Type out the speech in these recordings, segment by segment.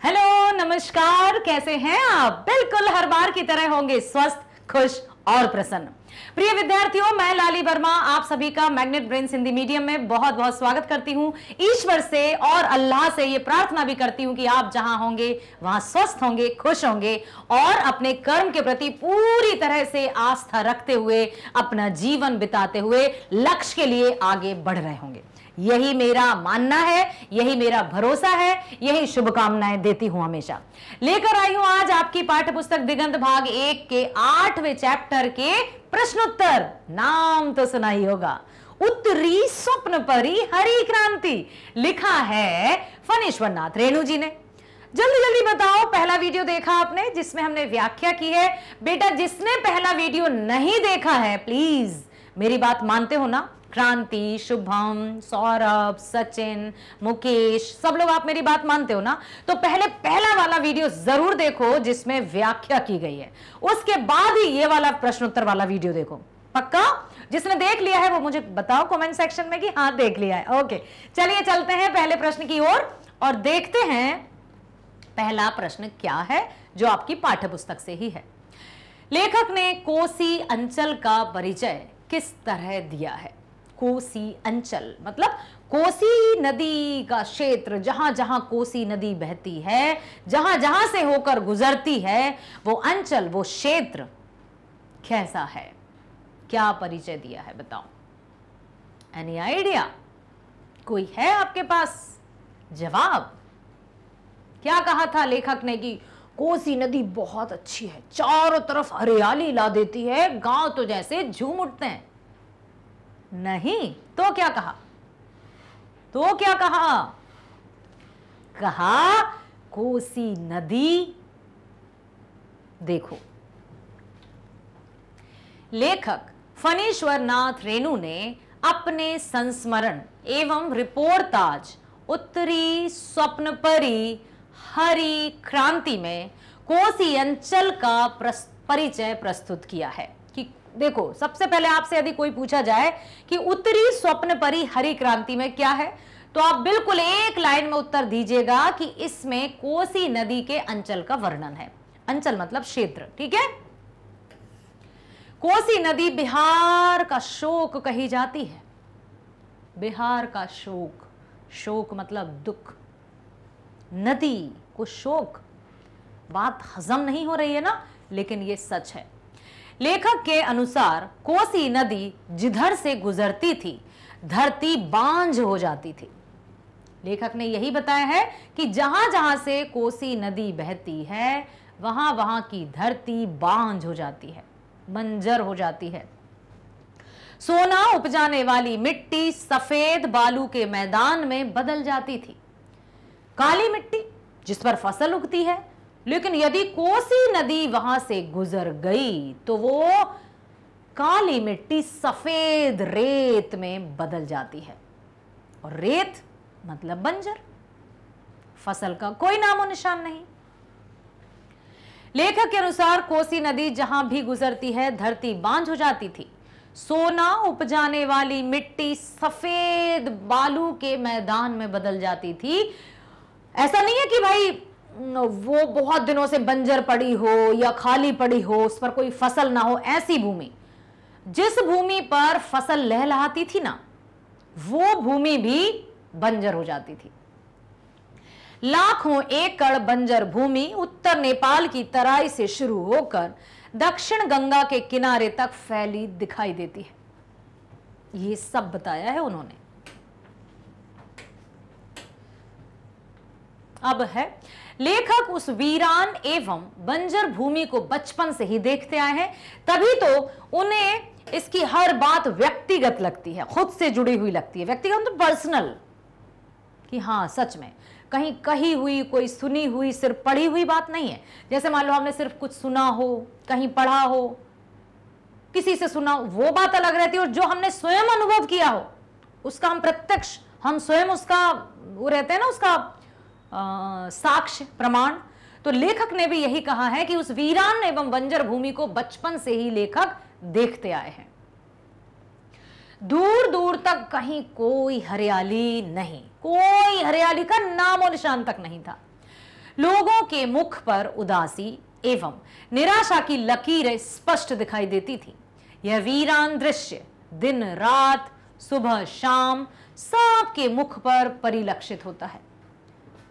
Hello, नमस्कार, कैसे हैं आप? बिल्कुल हर बार की तरह होंगे स्वस्थ, खुश और प्रसन्न। प्रिय विद्यार्थियों, मैं लाली वर्मा आप सभी का मैग्नेट ब्रेन्स हिंदी मीडियम में बहुत बहुत स्वागत करती हूं। ईश्वर से और अल्लाह से ये प्रार्थना भी करती हूं कि आप जहां होंगे वहां स्वस्थ होंगे, खुश होंगे और अपने कर्म के प्रति पूरी तरह से आस्था रखते हुए अपना जीवन बिताते हुए लक्ष्य के लिए आगे बढ़ रहे होंगे। यही मेरा मानना है, यही मेरा भरोसा है, यही शुभकामनाएं देती हूं हमेशा। लेकर आई हूं आज आपकी पाठ्य पुस्तक दिगंत भाग 1 के 8वें चैप्टर के प्रश्नोत्तर। नाम तो सुना ही होगा, उत्तरी स्वप्न परी हरि क्रांति। लिखा है फणीश्वर नाथ रेणु जी ने। जल्दी जल्दी बताओ, पहला वीडियो देखा आपने जिसमें हमने व्याख्या की है? बेटा, जिसने पहला वीडियो नहीं देखा है प्लीज मेरी बात मानते हो ना? क्रांति, शुभम, सौरभ, सचिन, मुकेश, सब लोग आप मेरी बात मानते हो ना? तो पहले पहला वाला वीडियो जरूर देखो जिसमें व्याख्या की गई है, उसके बाद ही ये वाला प्रश्नोत्तर वाला वीडियो देखो। पक्का? जिसने देख लिया है वो मुझे बताओ कमेंट सेक्शन में कि हाँ देख लिया है। ओके, चलिए चलते हैं पहले प्रश्न की ओर और देखते हैं पहला प्रश्न क्या है जो आपकी पाठ्य पुस्तक से ही है। लेखक ने कोसी अंचल का परिचय किस तरह दिया है? कोसी अंचल मतलब कोसी नदी का क्षेत्र, जहां जहां कोसी नदी बहती है, जहां जहां से होकर गुजरती है, वो अंचल, वो क्षेत्र कैसा है? क्या परिचय दिया है बताओ? Any idea? कोई है आपके पास जवाब? क्या कहा था लेखक ने कि कोसी नदी बहुत अच्छी है, चारों तरफ हरियाली ला देती है, गांव तो जैसे झूम उठते हैं? नहीं तो क्या कहा? तो क्या कहा? कहा कोसी नदी, देखो लेखक फणीश्वर नाथ रेणु ने अपने संस्मरण एवं रिपोर्टाज उत्तरी स्वप्नपरी हरि क्रांति में कोसी अंचल का परिचय प्रस्तुत किया है। कि देखो, सबसे पहले आपसे यदि कोई पूछा जाए कि उत्तरी स्वप्नपरी हरि क्रांति में क्या है, तो आप बिल्कुल एक लाइन में उत्तर दीजिएगा कि इसमें कोसी नदी के अंचल का वर्णन है। अंचल मतलब क्षेत्र, ठीक है? कोसी नदी बिहार का शोक कही जाती है। बिहार का शोक, शोक मतलब दुख, नदी को शोक। बात हजम नहीं हो रही है ना, लेकिन ये सच है। लेखक के अनुसार कोसी नदी जिधर से गुजरती थी धरती बांझ हो जाती थी। लेखक ने यही बताया है कि जहां जहां से कोसी नदी बहती है वहां वहां की धरती बांझ हो जाती है, बंजर हो जाती है। सोना उपजाने वाली मिट्टी सफेद बालू के मैदान में बदल जाती थी। काली मिट्टी जिस पर फसल उगती है, लेकिन यदि कोसी नदी वहां से गुजर गई तो वो काली मिट्टी सफेद रेत में बदल जाती है। और रेत मतलब बंजर, फसल का कोई नामो निशान नहीं। लेखक के अनुसार कोसी नदी जहां भी गुजरती है धरती बांझ हो जाती थी। सोना उपजाने वाली मिट्टी सफेद बालू के मैदान में बदल जाती थी। ऐसा नहीं है कि भाई वो बहुत दिनों से बंजर पड़ी हो या खाली पड़ी हो, उस पर कोई फसल ना हो, ऐसी भूमि। जिस भूमि पर फसल लहलहाती थी ना, वो भूमि भी बंजर हो जाती थी। लाखों एकड़ बंजर भूमि उत्तर नेपाल की तराई से शुरू होकर दक्षिण गंगा के किनारे तक फैली दिखाई देती है। ये सब बताया है उन्होंने। अब है, लेखक उस वीरान एवं बंजर भूमि को बचपन से ही देखते आए हैं, तभी तो उन्हें इसकी हर बात व्यक्तिगत लगती है, खुद से जुड़ी हुई लगती है। व्यक्तिगत मतलब पर्सनल, कि हाँ सच में कहीं कही हुई, कोई सुनी हुई, सिर्फ पढ़ी हुई बात नहीं है। जैसे मान लो हमने सिर्फ कुछ सुना हो, कहीं पढ़ा हो, किसी से सुना हो, वो बात अलग रहती है। और जो हमने स्वयं अनुभव किया हो उसका हम प्रत्यक्ष, हम स्वयं उसका वो रहते हैं ना, उसका साक्ष्य प्रमाण। तो लेखक ने भी यही कहा है कि उस वीरान एवं बंजर भूमि को बचपन से ही लेखक देखते आए हैं। दूर दूर तक कहीं कोई हरियाली नहीं, कोई हरियाली का नामो निशान तक नहीं था। लोगों के मुख पर उदासी एवं निराशा की लकीरें स्पष्ट दिखाई देती थी। यह वीरान दृश्य दिन रात सुबह शाम सबके मुख पर परिलक्षित होता है।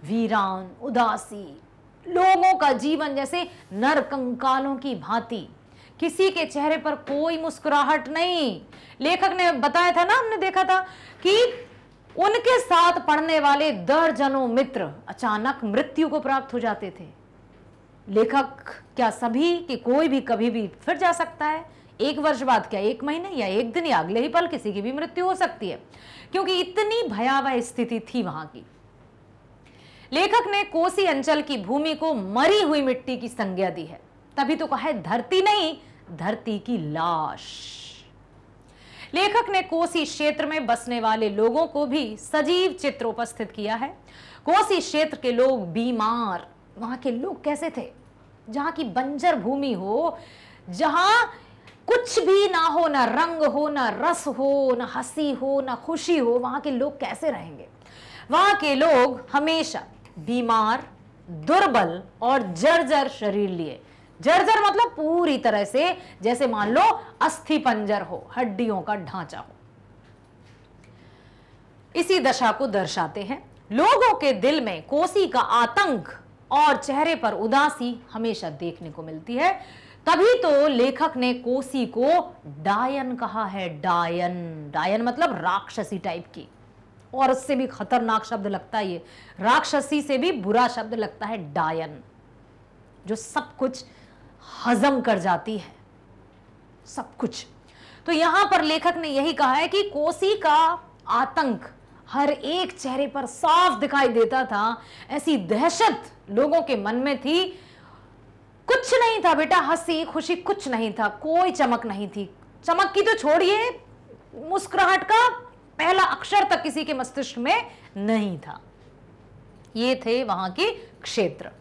वीरान, उदासी, लोगों का जीवन जैसे नरकंकालों की भांति, किसी के चेहरे पर कोई मुस्कुराहट नहीं। लेखक ने बताया था ना, हमने देखा था कि उनके साथ पढ़ने वाले दर्जनों मित्र अचानक मृत्यु को प्राप्त हो जाते थे। लेखक क्या सभी कि कोई भी कभी भी फिर जा सकता है? एक वर्ष बाद क्या, एक महीने या एक दिन या अगले ही पल किसी की भी मृत्यु हो सकती है, क्योंकि इतनी भयावह स्थिति थी वहां की। लेखक ने कोसी अंचल की भूमि को मरी हुई मिट्टी की संज्ञा दी है। तभी तो कहा है धरती नहीं, धरती की लाश। लेखक ने कोसी क्षेत्र में बसने वाले लोगों को भी सजीव चित्र उपस्थित किया है। कोसी क्षेत्र के लोग बीमार, वहां के लोग कैसे थे? जहां की बंजर भूमि हो, जहां कुछ भी ना हो, ना रंग हो, ना रस हो, ना हंसी हो, ना खुशी हो, वहां के लोग कैसे रहेंगे? वहां के लोग हमेशा बीमार, दुर्बल और जर्जर शरीर लिए। जर्जर मतलब पूरी तरह से जैसे मान लो अस्थि पंजर हो, हड्डियों का ढांचा हो। इसी दशा को दर्शाते हैं। लोगों के दिल में कोसी का आतंक और चेहरे पर उदासी हमेशा देखने को मिलती है। तभी तो लेखक ने कोसी को डायन कहा है। डायन, डायन मतलब राक्षसी टाइप की, और उससे भी खतरनाक शब्द लगता है ये, राक्षसी से भी बुरा शब्द लगता है डायन, जो सब कुछ हजम कर जाती है, सब कुछ। तो यहां पर लेखक ने यही कहा है कि कोसी का आतंक हर एक चेहरे पर साफ दिखाई देता था। ऐसी दहशत लोगों के मन में थी। कुछ नहीं था बेटा, हंसी खुशी कुछ नहीं था, कोई चमक नहीं थी। चमक की तो छोड़िए, मुस्कुराहट का पहला अक्षर तक किसी के मस्तिष्क में नहीं था। ये थे वहां के क्षेत्र।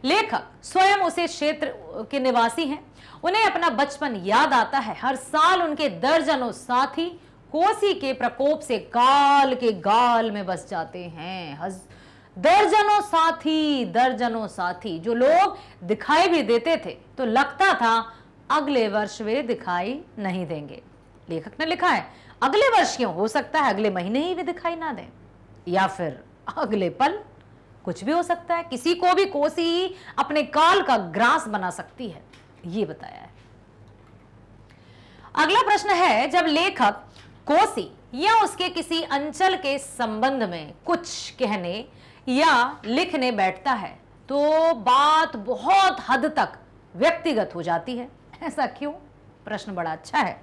लेखक स्वयं उसे क्षेत्र के निवासी हैं। उन्हें अपना बचपन याद आता है। हर साल उनके दर्जनों साथी कोसी के प्रकोप से गाल के गाल में बस जाते हैं। दर्जनों साथी जो लोग दिखाई भी देते थे तो लगता था अगले वर्ष वे दिखाई नहीं देंगे। लेखक ने लिखा है अगले वर्ष क्यों, हो सकता है अगले महीने ही वे दिखाई ना दें, या फिर अगले पल, कुछ भी हो सकता है। किसी को भी कोसी अपने काल का ग्रास बना सकती है, ये बताया है। अगला प्रश्न है, जब लेखक कोसी या उसके किसी अंचल के संबंध में कुछ कहने या लिखने बैठता है तो बात बहुत हद तक व्यक्तिगत हो जाती है। ऐसा क्यों? प्रश्न बड़ा अच्छा है।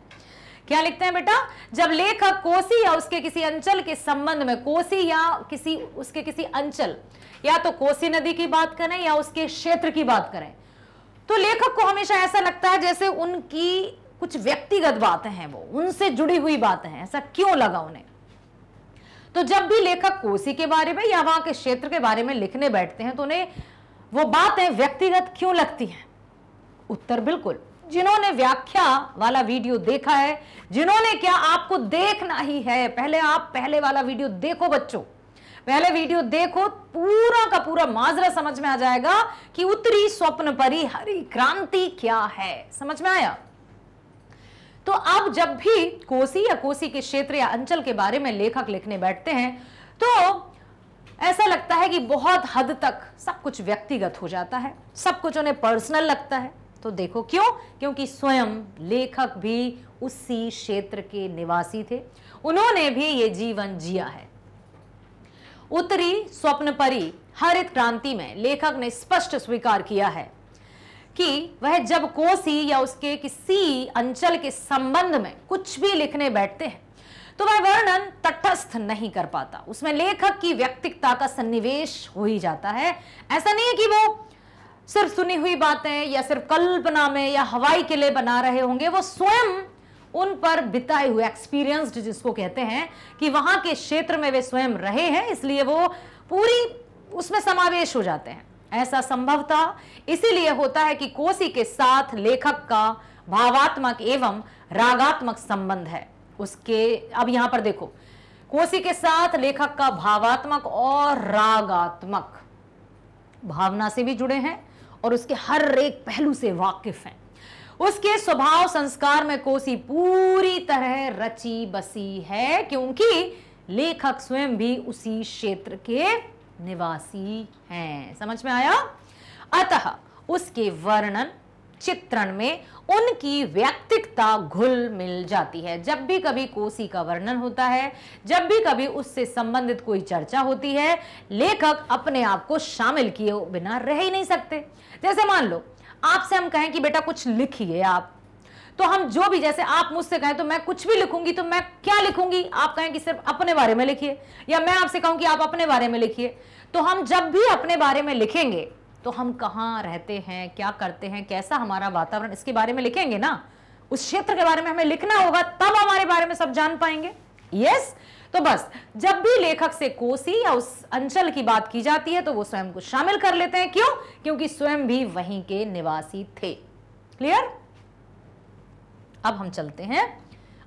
क्या लिखते हैं बेटा? जब लेखक कोसी या उसके किसी अंचल के संबंध में, कोसी या उसके किसी अंचल, या तो कोसी नदी की बात करें या उसके क्षेत्र की बात करें, तो लेखक को हमेशा ऐसा लगता है जैसे उनकी कुछ व्यक्तिगत बातें हैं, वो उनसे जुड़ी हुई बातें हैं। ऐसा क्यों लगा उन्हें? तो जब भी लेखक कोसी के बारे में या वहां के क्षेत्र के बारे में लिखने बैठते हैं तो उन्हें वो बातें व्यक्तिगत क्यों लगती हैं? उत्तर बिल्कुल, जिन्होंने व्याख्या वाला वीडियो देखा है, जिन्होंने, क्या आपको देखना ही है, पहले आप पहले वाला वीडियो देखो बच्चों, पहले वीडियो देखो, पूरा का पूरा माजरा समझ में आ जाएगा कि उत्तरी स्वप्न परी हरी क्रांति क्या है। समझ में आया? तो अब जब भी कोसी या कोसी के क्षेत्र या अंचल के बारे में लेखक लिखने बैठते हैं तो ऐसा लगता है कि बहुत हद तक सब कुछ व्यक्तिगत हो जाता है, सब कुछ उन्हें पर्सनल लगता है। तो देखो क्यों? क्योंकि स्वयं लेखक भी उसी क्षेत्र के निवासी थे, उन्होंने भी ये जीवन जिया है। उत्तरी स्वप्न परी हरित क्रांति में लेखक ने स्पष्ट स्वीकार किया है कि वह जब कोसी या उसके किसी अंचल के संबंध में कुछ भी लिखने बैठते हैं तो वह वर्णन तटस्थ नहीं कर पाता, उसमें लेखक की व्यक्तिगता का सन्निवेश हो ही जाता है। ऐसा नहीं है कि वो सिर्फ सुनी हुई बातें या सिर्फ कल्पना में या हवाई किले बना रहे होंगे, वो स्वयं उन पर बिताए हुए एक्सपीरियंस्ड, जिसको कहते हैं कि वहां के क्षेत्र में वे स्वयं रहे हैं, इसलिए वो पूरी उसमें समावेश हो जाते हैं। ऐसा संभवतः इसीलिए होता है कि कोसी के साथ लेखक का भावात्मक एवं रागात्मक संबंध है। उसके, अब यहां पर देखो, कोसी के साथ लेखक का भावात्मक और रागात्मक, भावना से भी जुड़े हैं और उसके हर एक पहलू से वाकिफ हैं। उसके स्वभाव संस्कार में कोसी पूरी तरह रची बसी है, क्योंकि लेखक स्वयं भी उसी क्षेत्र के निवासी हैं। समझ में आया? अतः उसके वर्णन चित्रण में उनकी व्यक्तिकता घुल मिल जाती है। जब भी कभी कोसी का वर्णन होता है, जब भी कभी उससे संबंधित कोई चर्चा होती है, लेखक अपने आप को शामिल किए बिना रह ही नहीं सकते। जैसे मान लो आपसे हम कहें कि बेटा कुछ लिखिए आप, तो हम जो भी, जैसे आप मुझसे कहें तो मैं कुछ भी लिखूंगी, तो मैं क्या लिखूंगी? आप कहें कि सिर्फ अपने बारे में लिखिए, या मैं आपसे कहूं कि आप अपने बारे में लिखिए, तो हम जब भी अपने बारे में लिखेंगे तो हम कहाँ रहते हैं, क्या करते हैं, कैसा हमारा वातावरण, इसके बारे में लिखेंगे ना। उस क्षेत्र के बारे में हमें लिखना होगा, तब हमारे बारे में सब जान पाएंगे। यस, तो बस जब भी लेखक से कोसी या उस अंचल की बात की जाती है तो वो स्वयं को शामिल कर लेते हैं। क्यों? क्योंकि स्वयं भी वहीं के निवासी थे। क्लियर? अब हम चलते हैं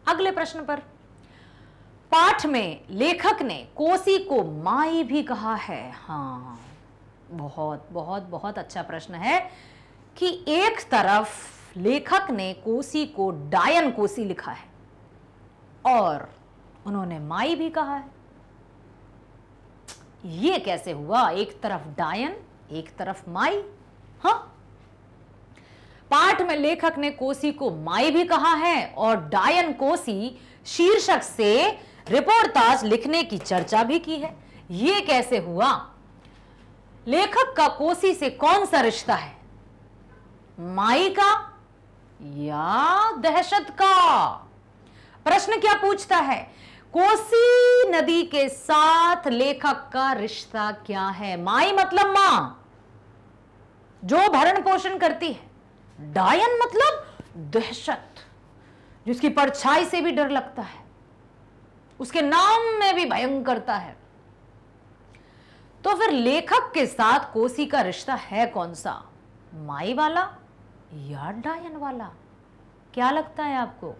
अगले प्रश्न पर। पाठ में लेखक ने कोसी को माई भी कहा है। हाँ, बहुत बहुत बहुत अच्छा प्रश्न है कि एक तरफ लेखक ने कोसी को डायन कोसी लिखा है और उन्होंने माई भी कहा है। ये कैसे हुआ? एक तरफ डायन, एक तरफ माई। हाँ, पाठ में लेखक ने कोसी को माई भी कहा है और डायन कोसी शीर्षक से रिपोर्टाज लिखने की चर्चा भी की है। ये कैसे हुआ? लेखक का कोसी से कौन सा रिश्ता है? माई का या दहशत का? प्रश्न क्या पूछता है? कोसी नदी के साथ लेखक का रिश्ता क्या है? माई मतलब मां, जो भरण पोषण करती है। डायन मतलब दहशत, जिसकी परछाई से भी डर लगता है, उसके नाम में भी भयंकरता है। तो फिर लेखक के साथ कोसी का रिश्ता है कौन सा? माई वाला या डायन वाला? क्या लगता है आपको?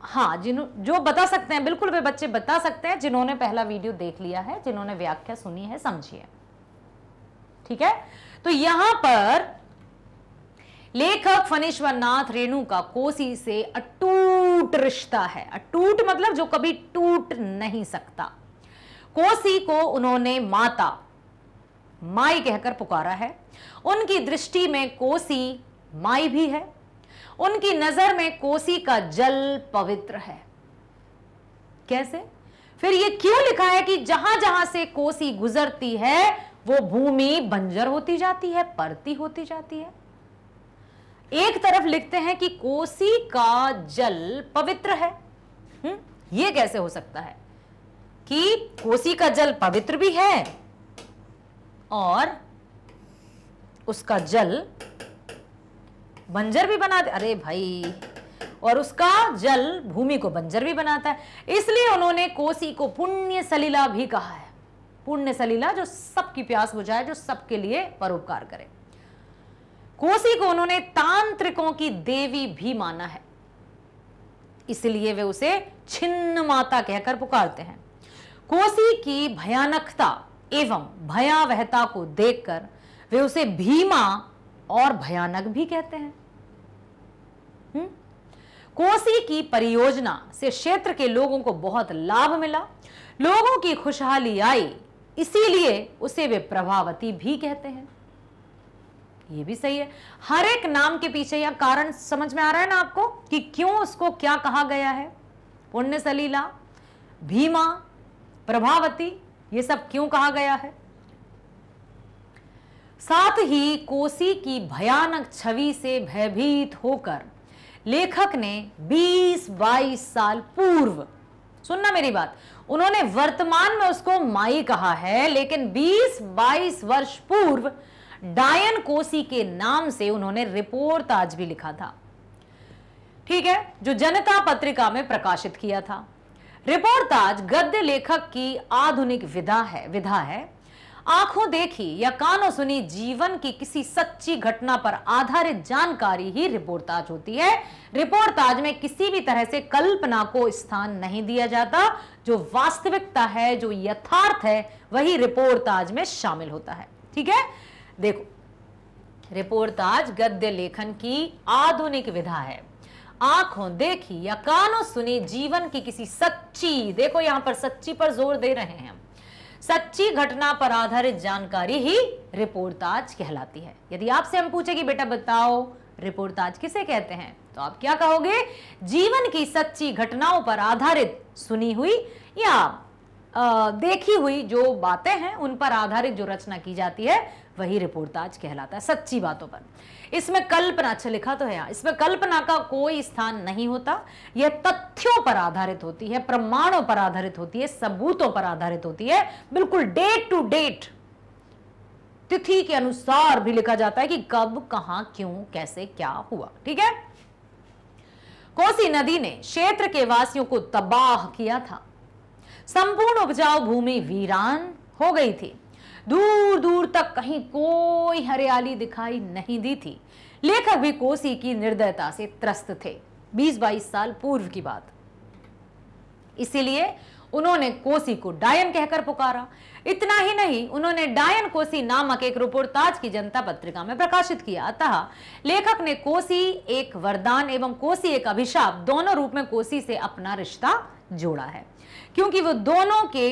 हाँ, जो बता सकते हैं, बिल्कुल वे बच्चे बता सकते हैं जिन्होंने पहला वीडियो देख लिया है, जिन्होंने व्याख्या सुनी है, समझिए। ठीक है, तो यहां पर लेखक फणीश्वर नाथ रेणु का कोसी से अटूट रिश्ता है। अटूट मतलब जो कभी टूट नहीं सकता। कोसी को उन्होंने माता, माई कहकर पुकारा है। उनकी दृष्टि में कोसी माई भी है। उनकी नजर में कोसी का जल पवित्र है। कैसे? फिर ये क्यों लिखा है कि जहां जहां से कोसी गुजरती है वो भूमि बंजर होती जाती है, परती होती जाती है। एक तरफ लिखते हैं कि कोसी का जल पवित्र है। ये कैसे हो सकता है कि कोसी का जल पवित्र भी है और उसका जल बंजर भी बना दे? अरे भाई, और उसका जल भूमि को बंजर भी बनाता है। इसलिए उन्होंने कोसी को पुण्य सलिला भी कहा है। पुण्य सलिला, जो सबकी प्यास बुझाए, जो सबके लिए परोपकार करे। कोसी को उन्होंने तांत्रिकों की देवी भी माना है, इसलिए वे उसे छिन्न माता कहकर पुकारते हैं। कोसी की भयानकता एवं भयावहता को देखकर वे उसे भीमा और भयानक भी कहते हैं। कोसी की परियोजना से क्षेत्र के लोगों को बहुत लाभ मिला, लोगों की खुशहाली आई, इसीलिए उसे वे प्रभावती भी कहते हैं। ये भी सही है। हर एक नाम के पीछे यह कारण समझ में आ रहा है ना आपको कि क्यों उसको क्या कहा गया है। पुण्य सलीला, भीमा, प्रभावती, ये सब क्यों कहा गया है। साथ ही कोसी की भयानक छवि से भयभीत होकर लेखक ने 20-22 साल पूर्व, सुनना मेरी बात, उन्होंने वर्तमान में उसको माई कहा है, लेकिन 20-22 वर्ष पूर्व डायन कोसी के नाम से उन्होंने रिपोर्टाज भी लिखा था। ठीक है, जो जनता पत्रिका में प्रकाशित किया था। रिपोर्टाज गद्य लेखक की आधुनिक विधा है। आंखों देखी या कानों सुनी जीवन की किसी सच्ची घटना पर आधारित जानकारी ही रिपोर्टाज होती है। रिपोर्टाज में किसी भी तरह से कल्पना को स्थान नहीं दिया जाता। जो वास्तविकता है, जो यथार्थ है, वही रिपोर्टाज में शामिल होता है। ठीक है, देखो, रिपोर्टाज गद्य लेखन की आधुनिक विधा है। आंखों देखी या कानों सुनी जीवन की किसी सच्ची, देखो यहां पर सच्ची पर जोर दे रहे हैं हम, सच्ची घटना पर आधारित जानकारी ही रिपोर्टाज कहलाती है। यदि आपसे हम पूछे कि बेटा बताओ रिपोर्टाज किसे कहते हैं, तो आप क्या कहोगे? जीवन की सच्ची घटनाओं पर आधारित सुनी हुई या देखी हुई जो बातें हैं उन पर आधारित जो रचना की जाती है वही रिपोर्टाज कहलाता है, सच्ची बातों पर। इसमें कल्पना, अच्छा लिखा तो है यहाँ, इसमें कल्पना का कोई स्थान नहीं होता। यह तथ्यों पर आधारित होती है, प्रमाणों पर आधारित होती है, सबूतों पर आधारित होती है। बिल्कुल डेट टू डेट, तिथि के अनुसार भी लिखा जाता है कि कब, कहां, क्यों, कैसे, क्या हुआ। ठीक है, कोसी नदी ने क्षेत्र के वासियों को तबाह किया था। संपूर्ण उपजाऊ भूमि वीरान हो गई थी। दूर दूर तक कहीं कोई हरियाली दिखाई नहीं दी थी। लेखक भी कोसी की निर्दयता से त्रस्त थे। 20-22 साल पूर्व की बात। इसीलिए उन्होंने कोसी को डायन कहकर पुकारा। इतना ही नहीं, उन्होंने डायन कोसी नामक एक रिपोर्टाज की जनता पत्रिका में प्रकाशित किया। अतः लेखक ने कोसी एक वरदान एवं कोसी एक अभिशाप, दोनों रूप में कोसी से अपना रिश्ता जोड़ा है, क्योंकि वो दोनों के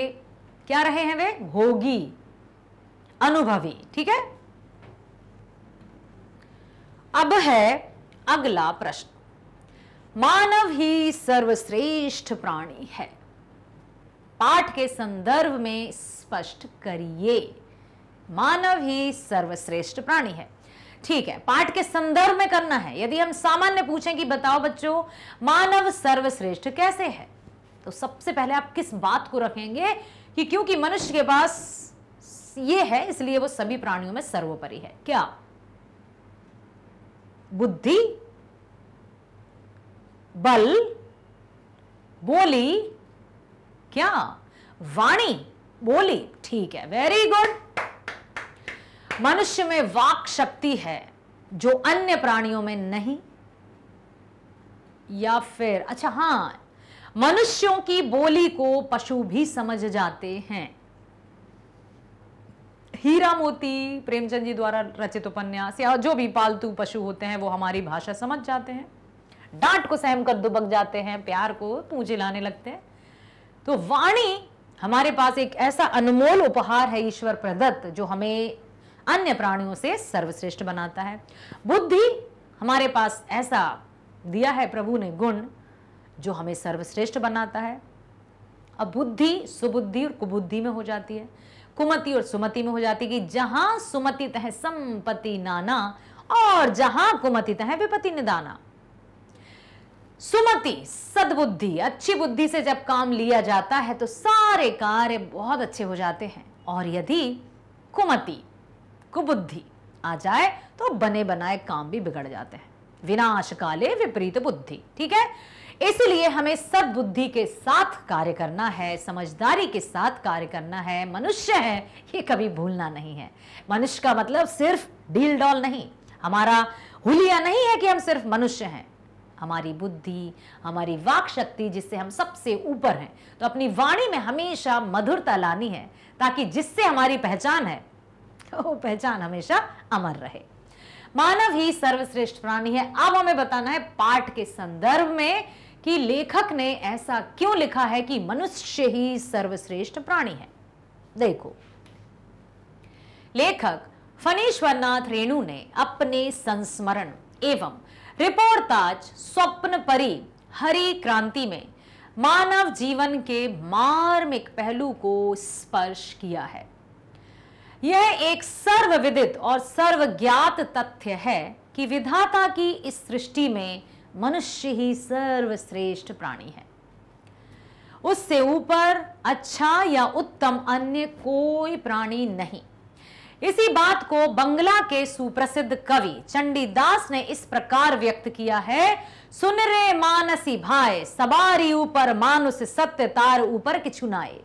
क्या रहे हैं, वे भोगी, अनुभवी। ठीक है, अब है अगला प्रश्न। मानव ही सर्वश्रेष्ठ प्राणी है। पाठ के संदर्भ में स्पष्ट करिए। मानव ही सर्वश्रेष्ठ प्राणी है। ठीक है, पाठ के संदर्भ में करना है। यदि हम सामान्य पूछें कि बताओ बच्चों मानव सर्वश्रेष्ठ कैसे है, तो सबसे पहले आप किस बात को रखेंगे कि क्योंकि मनुष्य के पास ये है इसलिए वो सभी प्राणियों में सर्वोपरि है। क्या? बुद्धि, बल, बोली, क्या? वाणी, बोली। ठीक है, वेरी गुड। मनुष्य में वाक शक्ति है जो अन्य प्राणियों में नहीं, या फिर अच्छा हां, मनुष्यों की बोली को पशु भी समझ जाते हैं। हीरा मोती प्रेमचंद जी द्वारा रचित उपन्यास या जो भी पालतू पशु होते हैं वो हमारी भाषा समझ जाते हैं, डांट को सहम कर दुबक जाते हैं, प्यार को पूंछ हिलाने लगते हैं। तो वाणी हमारे पास एक ऐसा अनमोल उपहार है ईश्वर प्रदत्त जो हमें अन्य प्राणियों से सर्वश्रेष्ठ बनाता है। बुद्धि हमारे पास ऐसा दिया है प्रभु ने गुण जो हमें सर्वश्रेष्ठ बनाता है। अब बुद्धि सुबुद्धि और कुबुद्धि में हो जाती है, कुमति और सुमति में हो जाती है कि जहां सुमति तह संपत्ति नाना और जहां कुमति तह विपत्ति निदाना। सुमति सद्बुद्धि, अच्छी बुद्धि से जब काम लिया जाता है तो सारे कार्य बहुत अच्छे हो जाते हैं, और यदि कुमति कुबुद्धि आ जाए तो बने बनाए काम भी बिगड़ जाते हैं। विनाश काले विपरीत बुद्धि। ठीक है, इसलिए हमें सद्बुद्धि के साथ कार्य करना है, समझदारी के साथ कार्य करना है। मनुष्य है ये कभी भूलना नहीं है। मनुष्य का मतलब सिर्फ डील डॉल नहीं, हमारा हुलिया नहीं है कि हम सिर्फ मनुष्य हैं। हमारी बुद्धि, हमारी वाक शक्ति जिससे हम सबसे ऊपर हैं, तो अपनी वाणी में हमेशा मधुरता लानी है ताकि जिससे हमारी पहचान है वो पहचान हमेशा अमर रहे। मानव ही सर्वश्रेष्ठ प्राणी है। अब हमें बताना है पाठ के संदर्भ में कि लेखक ने ऐसा क्यों लिखा है कि मनुष्य ही सर्वश्रेष्ठ प्राणी है। देखो, लेखक फणीश्वरनाथ रेणु ने अपने संस्मरण एवं रिपोर्टाज स्वप्न परी हरि क्रांति में मानव जीवन के मार्मिक पहलू को स्पर्श किया है। यह एक सर्वविदित और सर्वज्ञात तथ्य है कि विधाता की इस सृष्टि में मनुष्य ही सर्वश्रेष्ठ प्राणी है। उससे ऊपर अच्छा या उत्तम अन्य कोई प्राणी नहीं। इसी बात को बंगला के सुप्रसिद्ध कवि चंडीदास ने इस प्रकार व्यक्त किया है। सुन रे मानसी भाई, सवारी ऊपर मानुष सत्य तार ऊपर किछु नाए।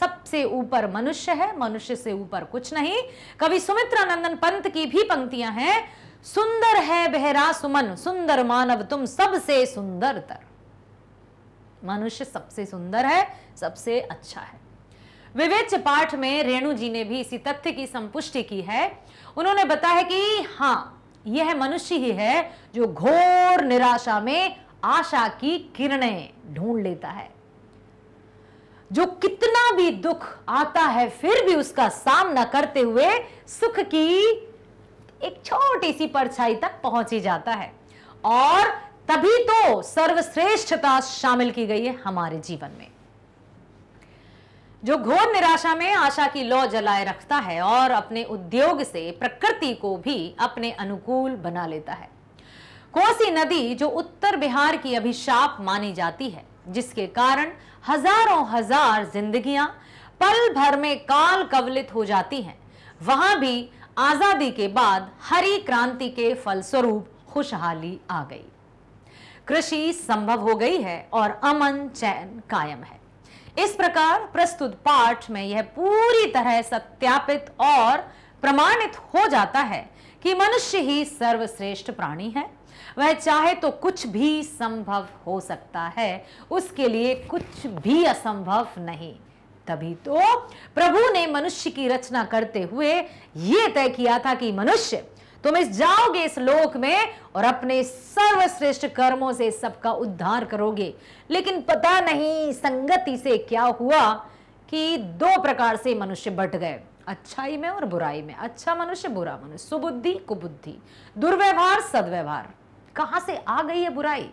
सबसे ऊपर मनुष्य है, मनुष्य से ऊपर कुछ नहीं। कवि सुमित्रानंदन पंत की भी पंक्तियां हैं, सुंदर है बहरा सुमन, सुंदर मानव तुम सबसे सुंदरतर। मनुष्य सबसे सुंदर है, सबसे अच्छा है। विवेच्य पाठ में रेणु जी ने भी इसी तथ्य की संपुष्टि की है। उन्होंने बताया कि हाँ, यह मनुष्य ही है जो घोर निराशा में आशा की किरणें ढूंढ लेता है, जो कितना भी दुख आता है फिर भी उसका सामना करते हुए सुख की एक छोटी सी परछाई तक पहुंच ही जाता है। और तभी तो सर्वश्रेष्ठता शामिल की गई है हमारे जीवन में। जो घोर निराशा में आशा की लौ जलाए रखता है और अपने उद्योग से प्रकृति को भी अपने अनुकूल बना लेता है। कोसी नदी जो उत्तर बिहार की अभिशाप मानी जाती है, जिसके कारण हजारों हजार जिंदगियां पल भर में काल कवलित हो जाती हैं, वहां भी आजादी के बाद हरी क्रांति के फलस्वरूप खुशहाली आ गई, कृषि संभव हो गई है और अमन चैन कायम है। इस प्रकार प्रस्तुत पाठ में यह पूरी तरह सत्यापित और प्रमाणित हो जाता है कि मनुष्य ही सर्वश्रेष्ठ प्राणी है। वह चाहे तो कुछ भी संभव हो सकता है, उसके लिए कुछ भी असंभव नहीं। तभी तो प्रभु ने मनुष्य की रचना करते हुए यह तय किया था कि मनुष्य तुम जाओगे इस लोक में और अपने सर्वश्रेष्ठ कर्मों से सबका उद्धार करोगे। लेकिन पता नहीं संगति से क्या हुआ कि दो प्रकार से मनुष्य बट गए, अच्छाई में और बुराई में। अच्छा मनुष्य, बुरा मनुष्य, सुबुद्धि कुबुद्धि, दुर्व्यवहार सद्व्यवहार। कहां से आ गई है बुराई?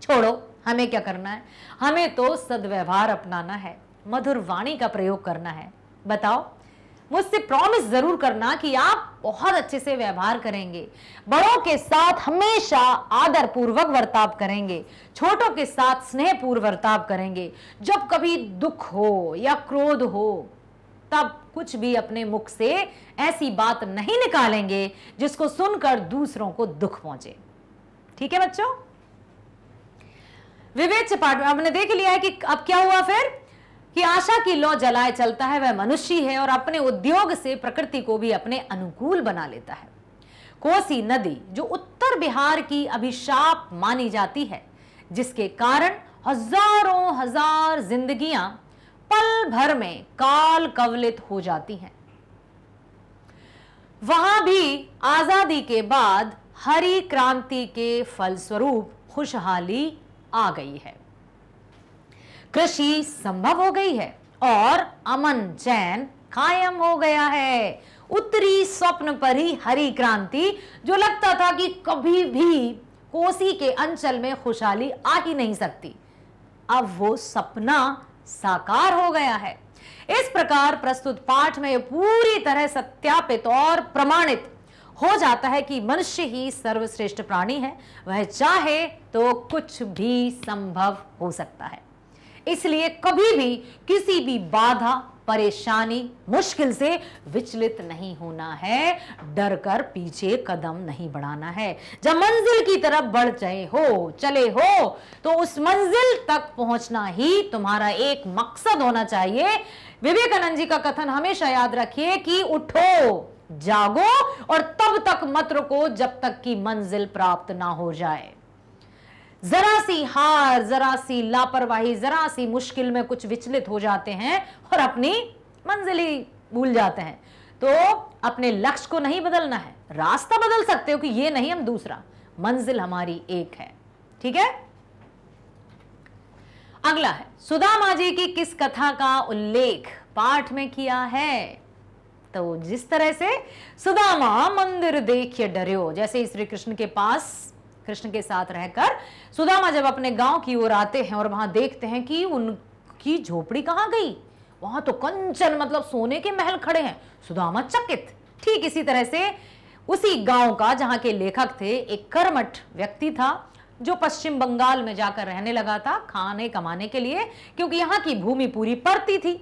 छोड़ो, हमें क्या करना है? हमें तो सद्व्यवहार अपनाना है, मधुर वाणी का प्रयोग करना है। बताओ, मुझसे प्रॉमिस जरूर करना कि आप बहुत अच्छे से व्यवहार करेंगे, बड़ों के साथ हमेशा आदर पूर्वक बर्ताव करेंगे, छोटों के साथ स्नेह पूर्वक बर्ताव करेंगे। जब कभी दुख हो या क्रोध हो तब कुछ भी अपने मुख से ऐसी बात नहीं निकालेंगे जिसको सुनकर दूसरों को दुख पहुंचे। ठीक है बच्चों? विवेच्य पाठ में हमने देख लिया है कि अब क्या हुआ फिर कि आशा की लौ जलाए चलता है वह मनुष्य है और अपने उद्योग से प्रकृति को भी अपने अनुकूल बना लेता है। कोसी नदी जो उत्तर बिहार की अभिशाप मानी जाती है, जिसके कारण हजारों हजार जिंदगियां पल भर में काल कवलित हो जाती हैं, वहां भी आजादी के बाद हरी क्रांति के फलस्वरूप खुशहाली आ गई है, कृषि संभव हो गई है और अमन चैन कायम हो गया है। उत्तरी स्वप्न पर ही हरी क्रांति, जो लगता था कि कभी भी कोसी के अंचल में खुशहाली आ ही नहीं सकती, अब वो सपना साकार हो गया है। इस प्रकार प्रस्तुत पाठ में पूरी तरह सत्यापित और प्रमाणित हो जाता है कि मनुष्य ही सर्वश्रेष्ठ प्राणी है, वह चाहे तो कुछ भी संभव हो सकता है। इसलिए कभी भी किसी भी बाधा, परेशानी, मुश्किल से विचलित नहीं होना है, डर कर पीछे कदम नहीं बढ़ाना है। जब मंजिल की तरफ बढ़ चले हो तो उस मंजिल तक पहुंचना ही तुम्हारा एक मकसद होना चाहिए। विवेकानंद जी का कथन हमेशा याद रखिए कि उठो, जागो और तब तक मत रुको जब तक कि मंजिल प्राप्त ना हो जाए। जरा सी हार, जरा सी लापरवाही, जरा सी मुश्किल में कुछ विचलित हो जाते हैं और अपनी मंजिल ही भूल जाते हैं। तो अपने लक्ष्य को नहीं बदलना है, रास्ता बदल सकते हो कि ये नहीं हम दूसरा, मंजिल हमारी एक है। ठीक है? अगला है, सुदामा जी की किस कथा का उल्लेख पाठ में किया है? तो जिस तरह से सुदामा मंदिर देखिए डरियो, जैसे ही श्री कृष्ण के पास, कृष्ण के साथ रहकर सुदामा जब अपने गांव की ओर आते हैं और वहां देखते हैं कि उनकी झोपड़ी कहां गई, वहां तो कंचन मतलब सोने के महल खड़े हैं। सुदामा चकित। ठीक इसी तरह से उसी गांव का, जहां के लेखक थे, एक कर्मठ व्यक्ति था जो पश्चिम बंगाल में जाकर रहने लगा था खाने कमाने के लिए, क्योंकि यहाँ की भूमि पूरी परती थी।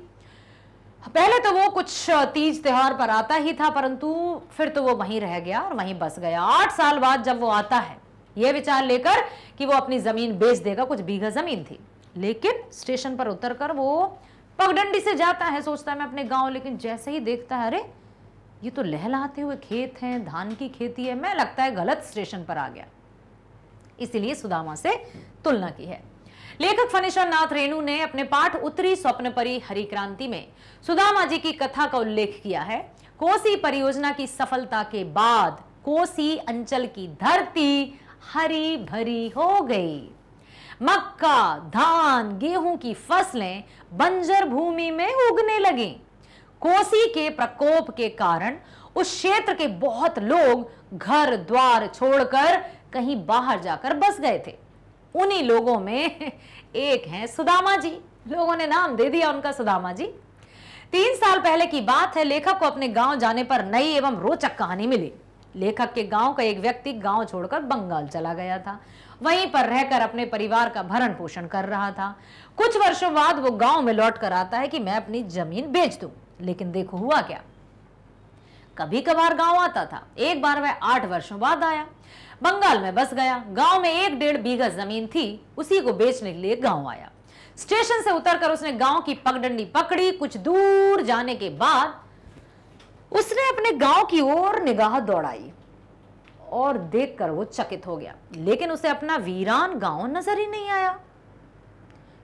पहले तो वो कुछ तीज त्योहार पर आता ही था, परंतु फिर तो वो वहीं रह गया और वहीं बस गया। 8 साल बाद जब वो आता है ये विचार लेकर कि वो अपनी जमीन बेच देगा, कुछ बीघा जमीन थी, लेकिन स्टेशन पर उतरकर वो पगडंडी से जाता है, सोचता है मैं अपने गांव, लेकिन जैसे ही देखता है अरे ये तो लहलहाते हुए खेत हैं, धान की खेती है, मैं लगता है गलत स्टेशन पर आ गया, इसीलिए सुदामा से तुलना की है। लेखक फणीश्वर नाथ रेणु ने अपने पाठ उत्तरी स्वप्नपरी हरि क्रांति में सुदामा जी की कथा का उल्लेख किया है। कोसी परियोजना की सफलता के बाद कोसी अंचल की धरती हरी भरी हो गई। मक्का, धान, गेहूं की फसलें बंजर भूमि में उगने लगी। कोसी के प्रकोप के कारण उस क्षेत्र के बहुत लोग घर द्वार छोड़कर कहीं बाहर जाकर बस गए थे। उन्हीं लोगों में एक हैं सुदामा जी। लोगों ने नाम दे दिया उनका सुदामा जी। 3 साल पहले की बात है। लेखक को अपने गांव जाने पर नई एवं रोचक कहानी मिली। लेखक के गांव का एक व्यक्ति गांव छोड़कर बंगाल चला गया था। वहीं पर रहकर अपने परिवार का भरण पोषण कर रहा था। कुछ वर्षों बाद वो गांव में लौट कर आता है कि मैं अपनी जमीन बेच दूं। लेकिन देखो हुआ क्या, कभी कभार गांव आता था। एक बार वह 8 वर्षों बाद आया, बंगाल में बस गया। गांव में 1-1.5 बीघा जमीन थी, उसी को बेचने के लिए गांव आया। स्टेशन से उतरकर उसने गांव की पगडंडी पकड़ी। कुछ दूर जाने के बाद उसने अपने गांव की ओर निगाह दौड़ाई और देखकर वो चकित हो गया। लेकिन उसे अपना वीरान गांव नजर ही नहीं आया,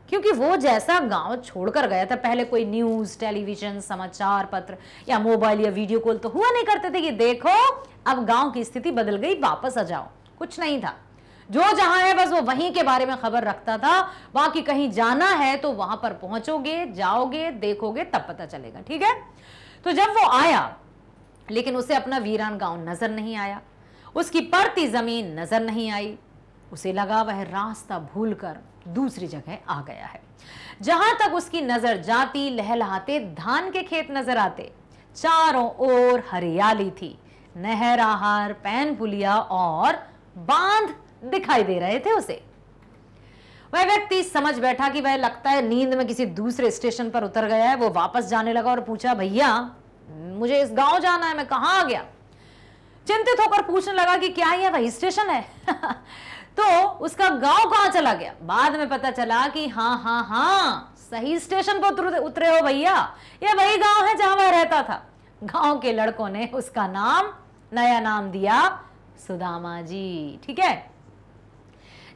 क्योंकि वो जैसा गांव छोड़कर गया था, पहले कोई न्यूज, टेलीविजन, समाचार पत्र या मोबाइल या वीडियो कॉल तो हुआ नहीं करते थे कि देखो अब गांव की स्थिति बदल गई, वापस आ जाओ। कुछ नहीं था। जो जहां है बस वो वहीं के बारे में खबर रखता था। बाकी कहीं जाना है तो वहां पर पहुंचोगे, जाओगे, देखोगे, तब पता चलेगा। ठीक है। तो जब वो आया, लेकिन उसे अपना वीरान गांव नजर नहीं आया, उसकी पड़ती जमीन नजर नहीं आई। उसे लगा वह रास्ता भूलकर दूसरी जगह आ गया है। जहां तक उसकी नजर जाती, लहलहाते धान के खेत नजर आते। चारों ओर हरियाली थी। नहर, आहार, पैन पुलिया और बांध दिखाई दे रहे थे उसे। वह व्यक्ति समझ बैठा कि वह लगता है नींद में किसी दूसरे स्टेशन पर उतर गया है। वो वापस जाने लगा और पूछा, भैया मुझे इस गांव जाना है, मैं कहां आ गया? चिंतित होकर पूछने लगा कि क्या यह वही स्टेशन है? तो उसका गांव कहां चला गया? बाद में पता चला कि हाँ, सही स्टेशन पर उतरे हो भैया, यह वही गांव है जहां वह रहता था। गांव के लड़कों ने उसका नया नाम दिया सुदामा जी। ठीक है।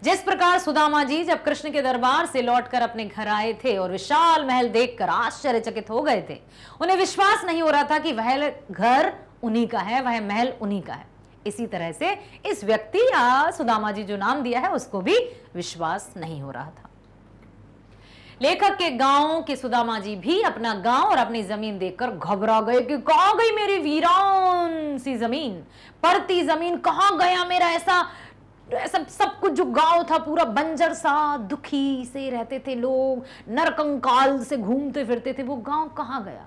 जिस प्रकार सुदामा जी जब कृष्ण के दरबार से लौटकर अपने घर आए थे और विशाल महल देखकर आश्चर्यचकित हो गए थे, उन्हें विश्वास नहीं हो रहा था कि वह घर उन्हीं का है, वह महल उन्हीं का है। इसी तरह से इस व्यक्ति या सुदामा जी जो नाम दिया है उसको भी विश्वास नहीं हो रहा था। लेखक के गांव के सुदामा जी भी अपना गांव और अपनी जमीन देखकर घबरा गए कि कहां गई मेरी वीरान सी जमीन, पड़ती जमीन, कहां गया मेरा ऐसा सब कुछ जो गांव था, पूरा बंजर सा, दुखी से रहते थे लोग, नरकंकाल से घूमते फिरते थे, वो गांव कहां गया?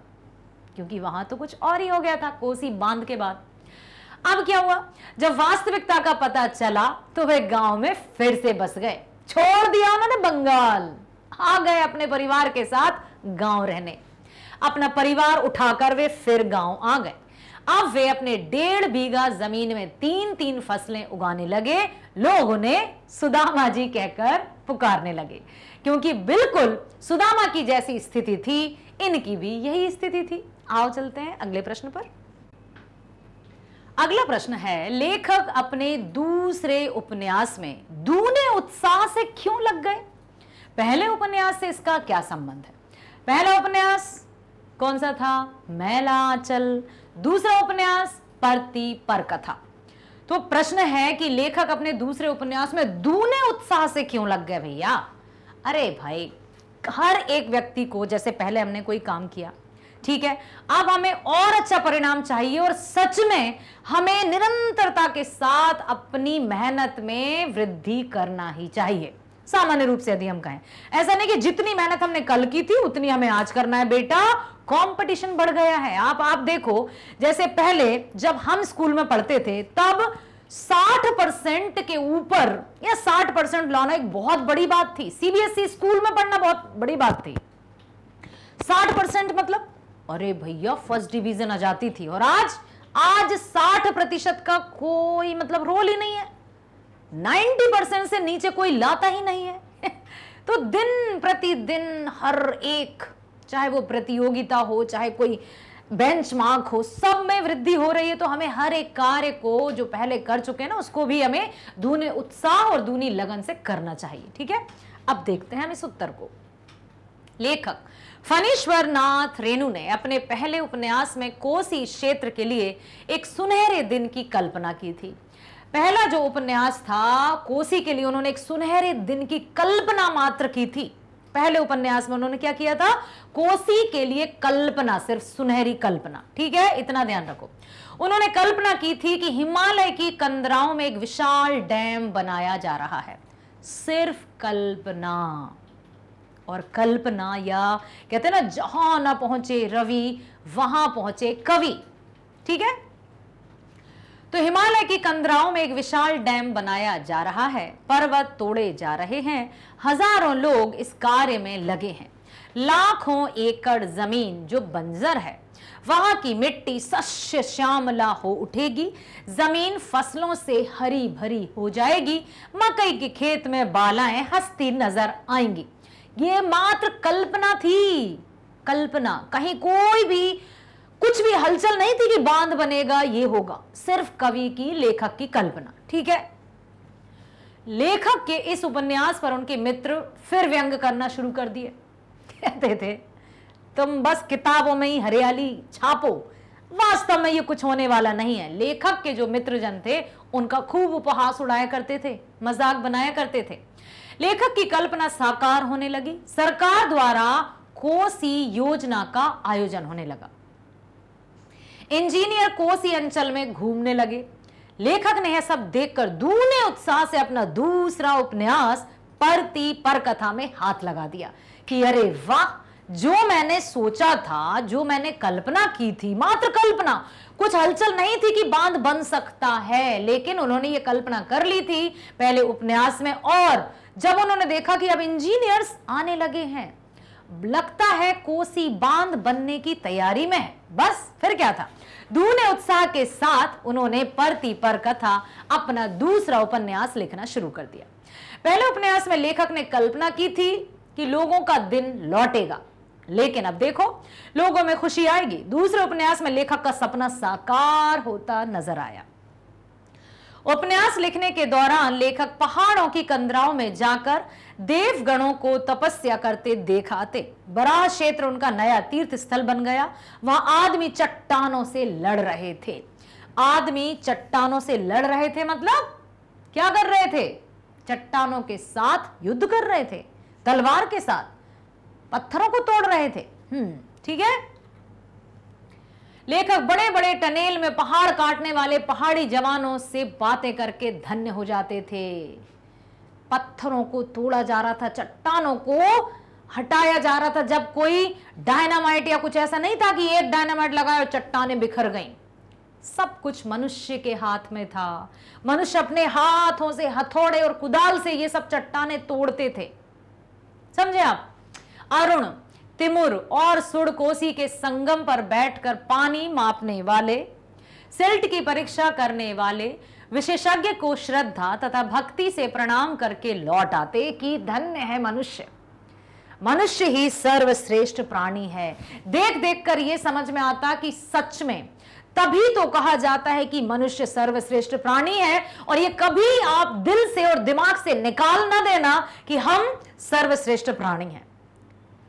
क्योंकि वहां तो कुछ और ही हो गया था कोसी बांध के बाद। अब क्या हुआ? जब वास्तविकता का पता चला तो वे गांव में फिर से बस गए। छोड़ दिया उन्होंने बंगाल, आ गए अपने परिवार के साथ गांव रहने। अपना परिवार उठाकर वे फिर गांव आ गए। अब वे अपने 1.5 बीघा जमीन में 3-3 फसलें उगाने लगे। लोग उन्हें सुदामा जी कहकर पुकारने लगे, क्योंकि बिल्कुल सुदामा की जैसी स्थिति थी, इनकी भी यही स्थिति थी। आओ चलते हैं अगले प्रश्न पर। अगला प्रश्न है, लेखक अपने दूसरे उपन्यास में दूने उत्साह से क्यों लग गए? पहले उपन्यास से इसका क्या संबंध है? पहला उपन्यास कौन सा था? मैला आंचल। दूसरा उपन्यास परती पर कथा। तो प्रश्न है कि लेखक अपने दूसरे उपन्यास में दूने उत्साह से क्यों लग गए भैया? अरे भाई, हर एक व्यक्ति को, जैसे पहले हमने कोई काम किया, ठीक है, अब हमें और अच्छा परिणाम चाहिए और सच में हमें निरंतरता के साथ अपनी मेहनत में वृद्धि करना ही चाहिए। सामान्य रूप से यदि हम कहें, ऐसा नहीं कि जितनी मेहनत हमने कल की थी उतनी हमें आज करना है। बेटा, कंपटीशन बढ़ गया है। आप देखो, जैसे पहले जब हम स्कूल में पढ़ते थे तब 60% के ऊपर या 60% लाना एक बहुत बड़ी बात थी। सीबीएसई स्कूल में पढ़ना बहुत बड़ी बात थी। 60% मतलब अरे भैया फर्स्ट डिवीजन आ जाती थी। और आज 60% का कोई मतलब रोल ही नहीं है। 90% से नीचे कोई लाता ही नहीं है। तो दिन प्रतिदिन हर एक चाहे वो प्रतियोगिता हो, चाहे कोई बेंचमार्क हो, सब में वृद्धि हो रही है। तो हमें हर एक कार्य को जो पहले कर चुके हैं ना, उसको भी हमें दूने उत्साह और दूनी लगन से करना चाहिए। ठीक है, अब देखते हैं हम इस उत्तर को। लेखक फणीश्वर नाथ रेणु ने अपने पहले उपन्यास में कोसी क्षेत्र के लिए एक सुनहरे दिन की कल्पना की थी। पहला जो उपन्यास था कोसी के लिए, उन्होंने एक सुनहरे दिन की कल्पना मात्र की थी। पहले उपन्यास में उन्होंने क्या किया था? कोसी के लिए कल्पना, सिर्फ सुनहरी कल्पना। ठीक है, इतना ध्यान रखो। उन्होंने कल्पना की थी कि हिमालय की कंदराओं में एक विशाल डैम बनाया जा रहा है। सिर्फ कल्पना। और कल्पना, या कहते हैं ना, जहां ना पहुंचे रवि वहां पहुंचे कवि। ठीक है, तो हिमालय की कंदराओं में एक विशाल डैम बनाया जा रहा है, पर्वत तोड़े जा रहे हैं, हजारों लोग इस कार्य में लगे हैं। लाखों एकड़ जमीन जो बंजर है, वहां की मिट्टी शस्य श्यामला हो उठेगी, जमीन फसलों से हरी भरी हो जाएगी, मकई के खेत में बालाएं हंसती नजर आएंगी। ये मात्र कल्पना थी, कल्पना। कहीं कोई भी कुछ भी हलचल नहीं थी कि बांध बनेगा, ये होगा। सिर्फ कवि की, लेखक की कल्पना। ठीक है, लेखक के इस उपन्यास पर उनके मित्र फिर व्यंग करना शुरू कर दिए। कहते थे तुम बस किताबों में ही हरियाली छापो, वास्तव में ये कुछ होने वाला नहीं है। लेखक के जो मित्रजन थे उनका खूब उपहास उड़ाया करते थे, मजाक बनाया करते थे। लेखक की कल्पना साकार होने लगी। सरकार द्वारा कोसी योजना का आयोजन होने लगा। इंजीनियर कोसी अंचल में घूमने लगे। लेखक ने यह सब देखकर दूने उत्साह से अपना दूसरा उपन्यास परती पर कथा में हाथ लगा दिया कि अरे वाह, जो मैंने सोचा था, जो मैंने कल्पना की थी, मात्र कल्पना, कुछ हलचल नहीं थी कि बांध बन सकता है, लेकिन उन्होंने ये कल्पना कर ली थी पहले उपन्यास में। और जब उन्होंने देखा कि अब इंजीनियर्स आने लगे हैं, लगता है कोसी बांध बनने की तैयारी में है, बस फिर क्या था, दूने उत्साह के साथ उन्होंने परती पर कथा, अपना दूसरा उपन्यास लिखना शुरू कर दिया। पहले उपन्यास में लेखक ने कल्पना की थी कि लोगों का दिन लौटेगा, लेकिन अब देखो लोगों में खुशी आएगी। दूसरे उपन्यास में लेखक का सपना साकार होता नजर आया। उपन्यास लिखने के दौरान लेखक पहाड़ों की कंदराओं में जाकर देवगणों को तपस्या करते देखा आते। बराह क्षेत्र उनका नया तीर्थ स्थल बन गया। वहां आदमी चट्टानों से लड़ रहे थे। आदमी चट्टानों से लड़ रहे थे मतलब क्या कर रहे थे? चट्टानों के साथ युद्ध कर रहे थे, तलवार के साथ पत्थरों को तोड़ रहे थे। ठीक है। लेखक बड़े बड़े टनेल में पहाड़ काटने वाले पहाड़ी जवानों से बातें करके धन्य हो जाते थे। पत्थरों को तोड़ा जा रहा था, चट्टानों को हटाया जा रहा था। जब कोई डायनामाइट या कुछ ऐसा नहीं था कि एक डायनामाइट लगाया और चट्टानें बिखर गईं। सब कुछ मनुष्य के हाथ में था। मनुष्य अपने हाथों से, हथौड़े और कुदाल से ये सब चट्टानें तोड़ते थे। समझे आप? अरुण, तिमुर और सुड़ कोसी के संगम पर बैठकर पानी मापने वाले, सिल्ट की परीक्षा करने वाले विशेषज्ञ को श्रद्धा तथा भक्ति से प्रणाम करके लौट आते कि धन्य है मनुष्य, मनुष्य ही सर्वश्रेष्ठ प्राणी है। देख देख कर यह समझ में आता कि सच में तभी तो कहा जाता है कि मनुष्य सर्वश्रेष्ठ प्राणी है। और ये कभी आप दिल से और दिमाग से निकाल ना देना कि हम सर्वश्रेष्ठ प्राणी हैं।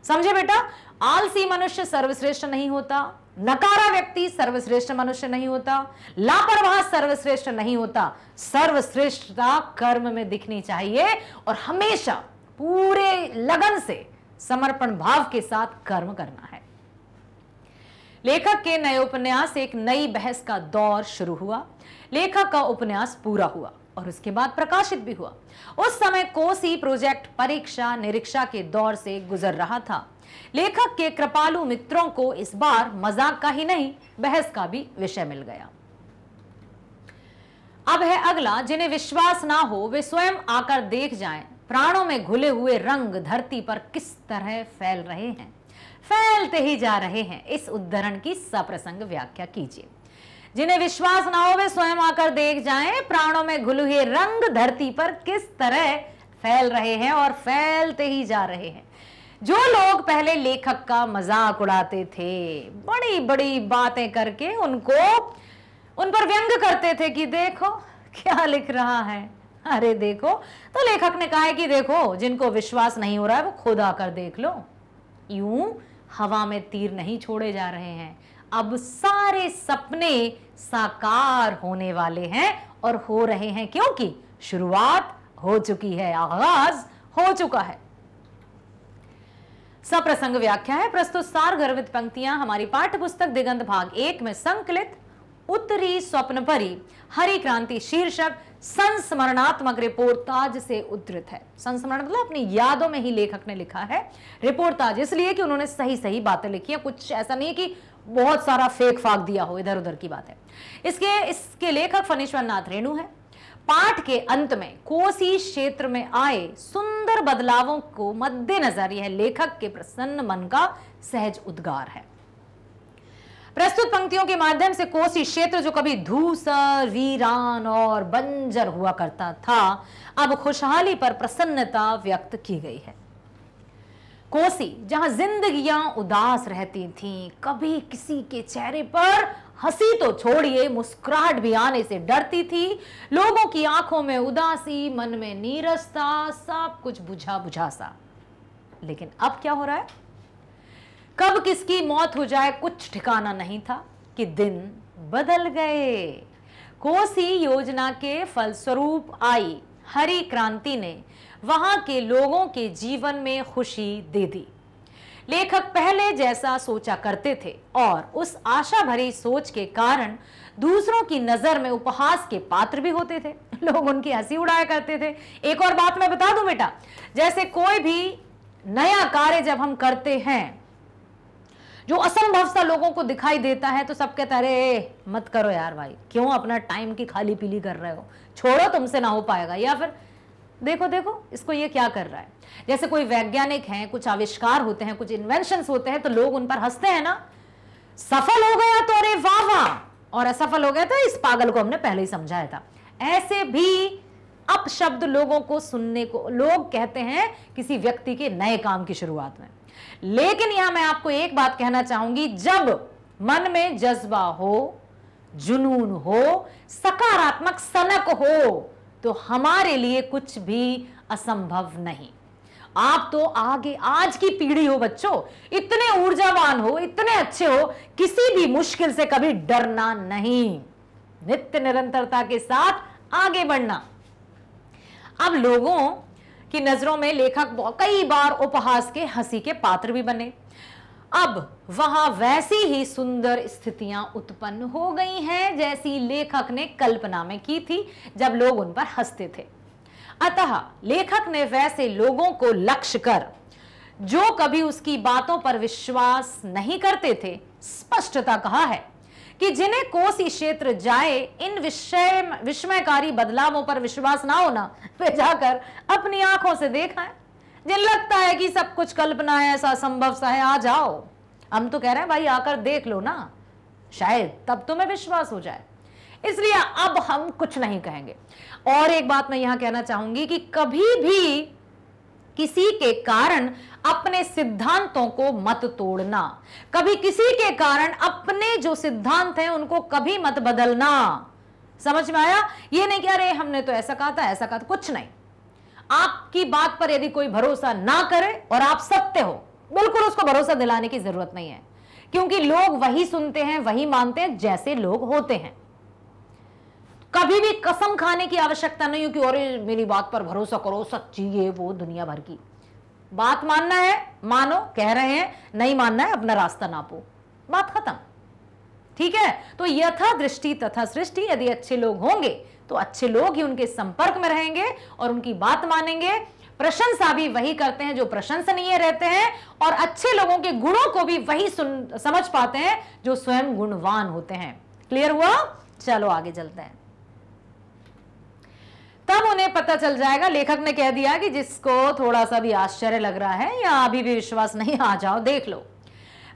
समझे बेटा? आलसी मनुष्य सर्वश्रेष्ठ नहीं होता, नकारा व्यक्ति सर्वश्रेष्ठ मनुष्य नहीं होता, लापरवाह सर्वश्रेष्ठ नहीं होता। सर्वश्रेष्ठता कर्म में दिखनी चाहिए और हमेशा पूरे लगन से, समर्पण भाव के साथ कर्म करना है। लेखक के नए उपन्यास से एक नई बहस का दौर शुरू हुआ। लेखक का उपन्यास पूरा हुआ और उसके बाद प्रकाशित भी हुआ। उस समय कोसी प्रोजेक्ट परीक्षा निरीक्षा के दौर से गुजर रहा था। लेखक के कृपालु मित्रों को इस बार मजाक का ही नहीं, बहस का भी विषय मिल गया। अब है अगला, जिन्हें विश्वास ना हो वे स्वयं आकर देख जाएं, प्राणों में घुले हुए रंग धरती पर किस तरह फैल रहे हैं, फैलते ही जा रहे हैं। इस उद्धरण की सप्रसंग व्याख्या कीजिए। जिन्हें विश्वास ना हो वे स्वयं आकर देख जाएं, प्राणों में घुले हुए रंग धरती पर किस तरह फैल रहे हैं और फैलते ही जा रहे हैं। जो लोग पहले लेखक का मजाक उड़ाते थे, बड़ी बड़ी बातें करके उन पर व्यंग करते थे कि देखो क्या लिख रहा है, अरे देखो, तो लेखक ने कहा है कि देखो, जिनको विश्वास नहीं हो रहा है वो खुद आकर देख लो। यूं हवा में तीर नहीं छोड़े जा रहे हैं, अब सारे सपने साकार होने वाले हैं और हो रहे हैं, क्योंकि शुरुआत हो चुकी है, आगाज हो चुका है। सप्रसंग व्याख्या है प्रस्तुत सार गर्भित पंक्तियां हमारी पाठ्य पुस्तक दिगंत भाग 1 में संकलित उत्तरी स्वप्न परी हरि क्रांति शीर्षक संस्मरणात्मक रिपोर्टाज से उद्धृत है। संस्मरण मतलब अपनी यादों में ही लेखक ने लिखा है। रिपोर्टाज इसलिए कि उन्होंने सही सही बातें लिखी है, कुछ ऐसा नहीं कि बहुत सारा फेक फाक दिया हो, इधर उधर की बात है। इसके लेखक फणीश्वर नाथ रेणु है। पाठ के अंत में कोसी क्षेत्र में आए सुंदर बदलावों को मद्देनजर यह लेखक के प्रसन्न मन का सहज उद्गार है। प्रस्तुत पंक्तियों के माध्यम से कोसी क्षेत्र जो कभी धूसर, वीरान और बंजर हुआ करता था, अब खुशहाली पर प्रसन्नता व्यक्त की गई है। कोसी जहां जिंदगियां उदास रहती थीं, कभी किसी के चेहरे पर हंसी तो छोड़िए मुस्कुराहट भी आने से डरती थी, लोगों की आंखों में उदासी, मन में नीरसता, सब कुछ बुझा बुझा सा। लेकिन अब क्या हो रहा है? कब किसकी मौत हो जाए कुछ ठिकाना नहीं था कि दिन बदल गए। कोसी योजना के फलस्वरूप आई हरि क्रांति ने वहां के लोगों के जीवन में खुशी दे दी। लेखक पहले जैसा सोचा करते थे और उस आशा भरी सोच के कारण दूसरों की नजर में उपहास के पात्र भी होते थे, लोग उनकी हंसी उड़ाया करते थे। एक और बात मैं बता दूं बेटा, जैसे कोई भी नया कार्य जब हम करते हैं जो असंभव सा लोगों को दिखाई देता है, तो सब कहते हैं अरे मत करो यार भाई, क्यों अपना टाइम की खाली पीली कर रहे हो, छोड़ो तुमसे ना हो पाएगा, या फिर देखो देखो इसको ये क्या कर रहा है। जैसे कोई वैज्ञानिक हैं, कुछ आविष्कार होते हैं, कुछ इन्वेंशंस होते हैं, तो लोग उन पर हंसते हैं ना। सफल हो गया तो अरे वाह वाह, और असफल हो गया तो इस पागल को हमने पहले ही समझाया था। ऐसे भी अपशब्द लोगों को सुनने को लोग कहते हैं किसी व्यक्ति के नए काम की शुरुआत में। लेकिन यहां मैं आपको एक बात कहना चाहूंगी, जब मन में जज्बा हो, जुनून हो, सकारात्मक सनक हो, तो हमारे लिए कुछ भी असंभव नहीं। आप तो आगे आज की पीढ़ी हो बच्चों, इतने ऊर्जावान हो, इतने अच्छे हो, किसी भी मुश्किल से कभी डरना नहीं, नित्य निरंतरता के साथ आगे बढ़ना। अब लोगों की नजरों में लेखक कई बार उपहास के, हंसी के पात्र भी बने। अब वहां वैसी ही सुंदर स्थितियां उत्पन्न हो गई हैं जैसी लेखक ने कल्पना में की थी जब लोग उन पर हंसते थे। अतः लेखक ने वैसे लोगों को लक्ष्य कर, जो कभी उसकी बातों पर विश्वास नहीं करते थे, स्पष्टता कहा है कि जिन्हें कोसी क्षेत्र जाए इन विस्मयकारी बदलावों पर विश्वास ना होना, वे जाकर अपनी आंखों से देखाएं। जिन लगता है कि सब कुछ कल्पना है, ऐसा संभव सा है, आ जाओ। हम तो कह रहे हैं भाई आकर देख लो ना, शायद तब तुम्हें विश्वास हो जाए। इसलिए अब हम कुछ नहीं कहेंगे। और एक बात मैं यहां कहना चाहूंगी कि कभी भी किसी के कारण अपने सिद्धांतों को मत तोड़ना, कभी किसी के कारण अपने जो सिद्धांत हैं उनको कभी मत बदलना। समझ में आया? ये नहीं कि अरे हमने तो ऐसा कहा था, ऐसा कहा था, कुछ नहीं। आपकी बात पर यदि कोई भरोसा ना करे और आप सत्य हो, बिल्कुल उसको भरोसा दिलाने की जरूरत नहीं है, क्योंकि लोग वही सुनते हैं, वही मानते हैं जैसे लोग होते हैं। कभी भी कसम खाने की आवश्यकता नहीं हो कि अरे मेरी बात पर भरोसा करो, सच्ची ये वो, दुनिया भर की बात मानना है मानो, कह रहे हैं, नहीं मानना है अपना रास्ता नापो, बात खत्म। ठीक है? तो यथा दृष्टि तथा सृष्टि, यदि अच्छे लोग होंगे तो अच्छे लोग ही उनके संपर्क में रहेंगे और उनकी बात मानेंगे। प्रशंसा भी वही करते हैं जो प्रशंसनीय रहते हैं, और अच्छे लोगों के गुणों को भी वही समझ पाते हैं जो स्वयं गुणवान होते हैं। क्लियर हुआ? चलो आगे चलते हैं। तब उन्हें पता चल जाएगा, लेखक ने कह दिया कि जिसको थोड़ा सा भी आश्चर्य लग रहा है या अभी भी विश्वास नहीं, आ जाओ देख लो,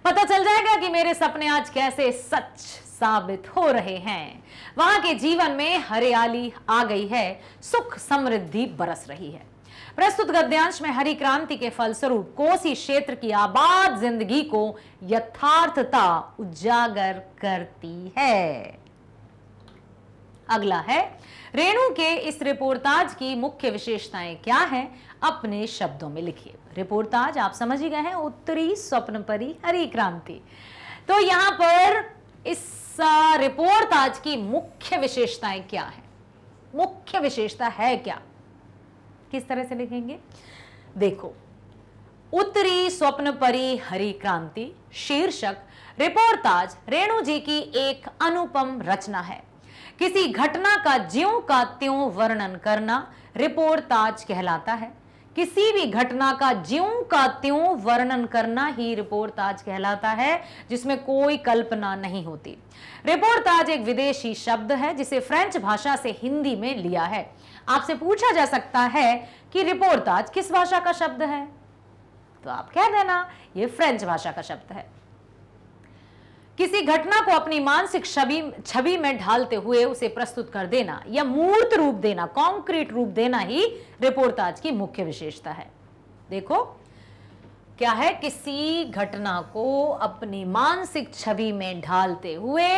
पता चल जाएगा कि मेरे सपने आज कैसे सच साबित हो रहे हैं। वहां के जीवन में हरियाली आ गई है, सुख समृद्धि बरस रही है। प्रस्तुत गद्यांश में हरी क्रांति के फलस्वरूप कोसी क्षेत्र की आबाद जिंदगी को यथार्थता उजागर करती है। अगला है, रेणु के इस रिपोर्टाज की मुख्य विशेषताएं क्या हैं, अपने शब्दों में लिखिए। रिपोर्टाज आप समझ ही गए हैं, उत्तरी स्वप्नपरी हरी क्रांति। तो यहां पर इस रिपोर्टाज की मुख्य विशेषताएं क्या है, मुख्य विशेषता है क्या, किस तरह से लिखेंगे? देखो, उत्तरी स्वप्नपरी हरी क्रांति शीर्षक रिपोर्टाज रेणु जी की एक अनुपम रचना है। किसी घटना का ज्यों का त्यों वर्णन करना रिपोर्टाज कहलाता है। किसी भी घटना का ज्यों का त्यों वर्णन करना ही रिपोर्टाज कहलाता है, जिसमें कोई कल्पना नहीं होती। रिपोर्टाज एक विदेशी शब्द है जिसे फ्रेंच भाषा से हिंदी में लिया है। आपसे पूछा जा सकता है कि रिपोर्टाज किस भाषा का शब्द है, तो आप कह देना यह फ्रेंच भाषा का शब्द है। किसी घटना को अपनी मानसिक छवि में ढालते हुए उसे प्रस्तुत कर देना या मूर्त रूप देना, कॉन्क्रीट रूप देना ही रिपोर्टाज की मुख्य विशेषता है। देखो क्या है, किसी घटना को अपनी मानसिक छवि में ढालते हुए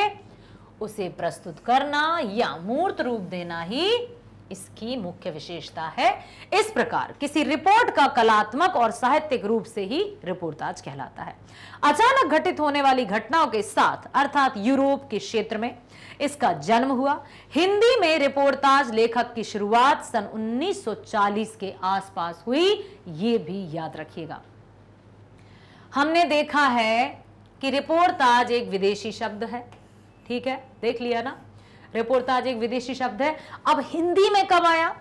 उसे प्रस्तुत करना या मूर्त रूप देना ही इसकी मुख्य विशेषता है। इस प्रकार किसी रिपोर्ट का कलात्मक और साहित्यिक रूप से ही रिपोर्टाज कहलाता है। अचानक घटित होने वाली घटनाओं के साथ अर्थात यूरोप के क्षेत्र में इसका जन्म हुआ। हिंदी में रिपोर्टाज लेखक की शुरुआत सन 1940 के आसपास हुई, ये भी याद रखिएगा। हमने देखा है कि रिपोर्टाज एक विदेशी शब्द है, ठीक है, देख लिया ना, रिपोर्टाज एक विदेशी शब्द है। अब हिंदी में कब आया?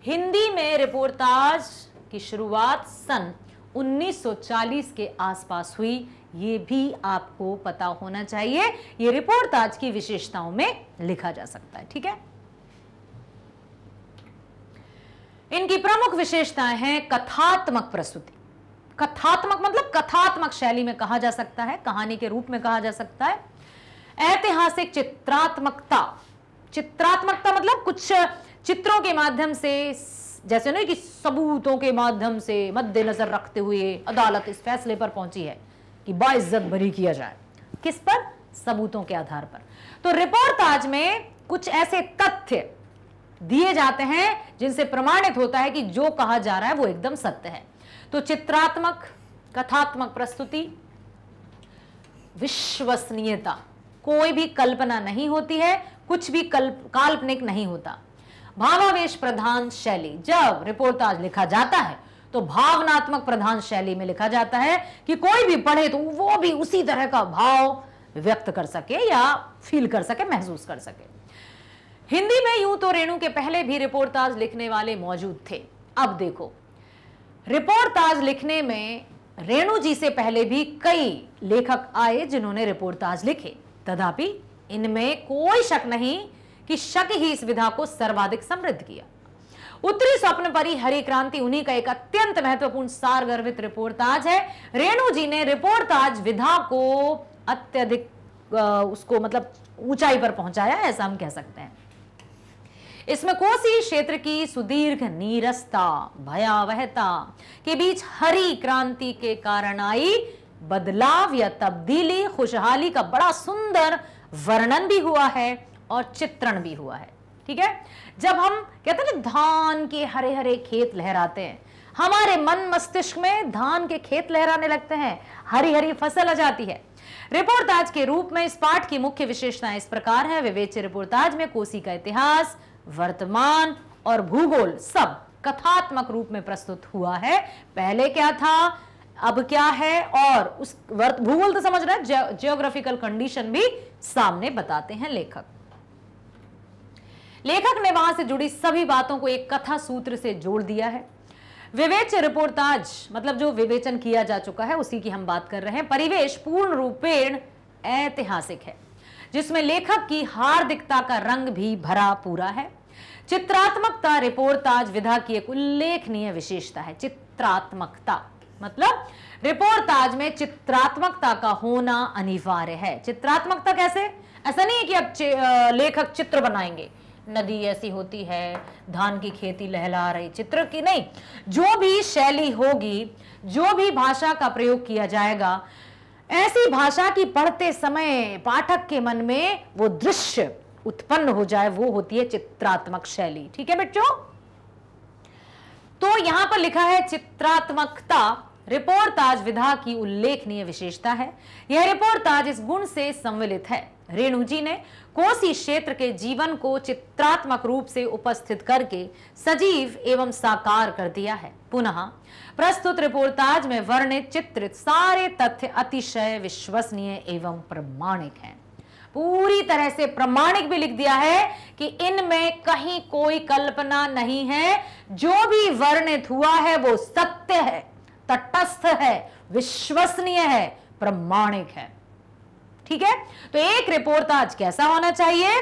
हिंदी में रिपोर्टाज की शुरुआत सन 1940 के आसपास हुई, ये भी आपको पता होना चाहिए। ये रिपोर्टाज की विशेषताओं में लिखा जा सकता है, ठीक है। इनकी प्रमुख विशेषताएं हैं कथात्मक प्रस्तुति। कथात्मक मतलब कथात्मक शैली में कहा जा सकता है, कहानी के रूप में कहा जा सकता है। ऐतिहासिक चित्रात्मकता, चित्रात्मकता मतलब कुछ चित्रों के माध्यम से, जैसे नहीं कि सबूतों के माध्यम से मद्देनजर रखते हुए अदालत इस फैसले पर पहुंची है कि बाइज्जत बरी किया जाए। किस पर? सबूतों के आधार पर। तो रिपोर्टाज में कुछ ऐसे तथ्य दिए जाते हैं जिनसे प्रमाणित होता है कि जो कहा जा रहा है वो एकदम सत्य है। तो चित्रात्मक, कथात्मक प्रस्तुति, विश्वसनीयता, कोई भी कल्पना नहीं होती है, कुछ भी काल्पनिक नहीं होता। भावावेश प्रधान शैली, जब रिपोर्टाज लिखा जाता है तो भावनात्मक प्रधान शैली में लिखा जाता है कि कोई भी पढ़े तो वो भी उसी तरह का भाव व्यक्त कर सके या फील कर सके, महसूस कर सके। हिंदी में यूं तो रेणु के पहले भी रिपोर्टाज लिखने वाले मौजूद थे। अब देखो, रिपोर्टाज लिखने में रेणु जी से पहले भी कई लेखक आए जिन्होंने रिपोर्टाज लिखे, तथापि इनमें कोई शक नहीं कि शक ही इस विधा को सर्वाधिक समृद्ध किया। उत्तरी स्वप्नपरी हरी क्रांति उन्हीं का एक अत्यंत महत्वपूर्ण सारगर्भित रिपोर्टाज है। रेणु जी ने रिपोर्टाज विधा को अत्यधिक उसको मतलब ऊंचाई पर पहुंचाया, ऐसा हम कह सकते हैं। इसमें कोसी क्षेत्र की सुदीर्घ नीरसता, भयावहता के बीच हरी क्रांति के कारण आई बदलाव या तब्दीली, खुशहाली का बड़ा सुंदर वर्णन भी हुआ है और चित्रण भी हुआ है, ठीक है। जब हम कहते हैं ना धान के हरे हरे खेत लहराते हैं, हमारे मन मस्तिष्क में धान के खेत लहराने लगते हैं, हरी हरी फसल आ जाती है। रिपोर्टाज के रूप में इस पाठ की मुख्य विशेषताएं इस प्रकार है। विवेच्य रिपोर्टाज में कोसी का इतिहास, वर्तमान और भूगोल सब कथात्मक रूप में प्रस्तुत हुआ है। पहले क्या था, अब क्या है, और उस भूगोल तो समझ रहे हैं, जियोग्राफिकल कंडीशन भी सामने बताते हैं लेखक। लेखक ने वहां से जुड़ी सभी बातों को एक कथा सूत्र से जोड़ दिया है। विवेच्य रिपोर्टाज मतलब जो विवेचन किया जा चुका है उसी की हम बात कर रहे हैं। परिवेश पूर्ण रूपेण ऐतिहासिक है, जिसमें लेखक की हार्दिकता का रंग भी भरा पूरा है। चित्रात्मकता रिपोर्टाज विधा की एक उल्लेखनीय विशेषता है। चित्रात्मकता मतलब रिपोर्टाज में चित्रात्मकता का होना अनिवार्य है। चित्रात्मकता कैसे? ऐसा नहीं है कि अब लेखक चित्र बनाएंगे, नदी ऐसी होती है, धान की खेती लहला रही, चित्र की नहीं, जो भी शैली होगी, जो भी भाषा का प्रयोग किया जाएगा, ऐसी भाषा की पढ़ते समय पाठक के मन में वो दृश्य उत्पन्न हो जाए, वो होती है चित्रात्मक शैली। ठीक है बच्चों, तो यहां पर लिखा है चित्रात्मकता रिपोर्टाज विधा की उल्लेखनीय विशेषता है। यह रिपोर्टाज इस गुण से सम्मिलित है। रेणु जी ने कोसी क्षेत्र के जीवन को चित्रात्मक रूप से उपस्थित करके सजीव एवं साकार कर दिया है। पुनः प्रस्तुत रिपोर्टाज में वर्णित चित्रित सारे तथ्य अतिशय विश्वसनीय एवं प्रमाणिक हैं। पूरी तरह से प्रमाणिक भी लिख दिया है कि इनमें कहीं कोई कल्पना नहीं है, जो भी वर्णित हुआ है वो सत्य है, तटस्थ है, विश्वसनीय है, प्रमाणिक है। ठीक है, तो एक रिपोर्टाज कैसा होना चाहिए?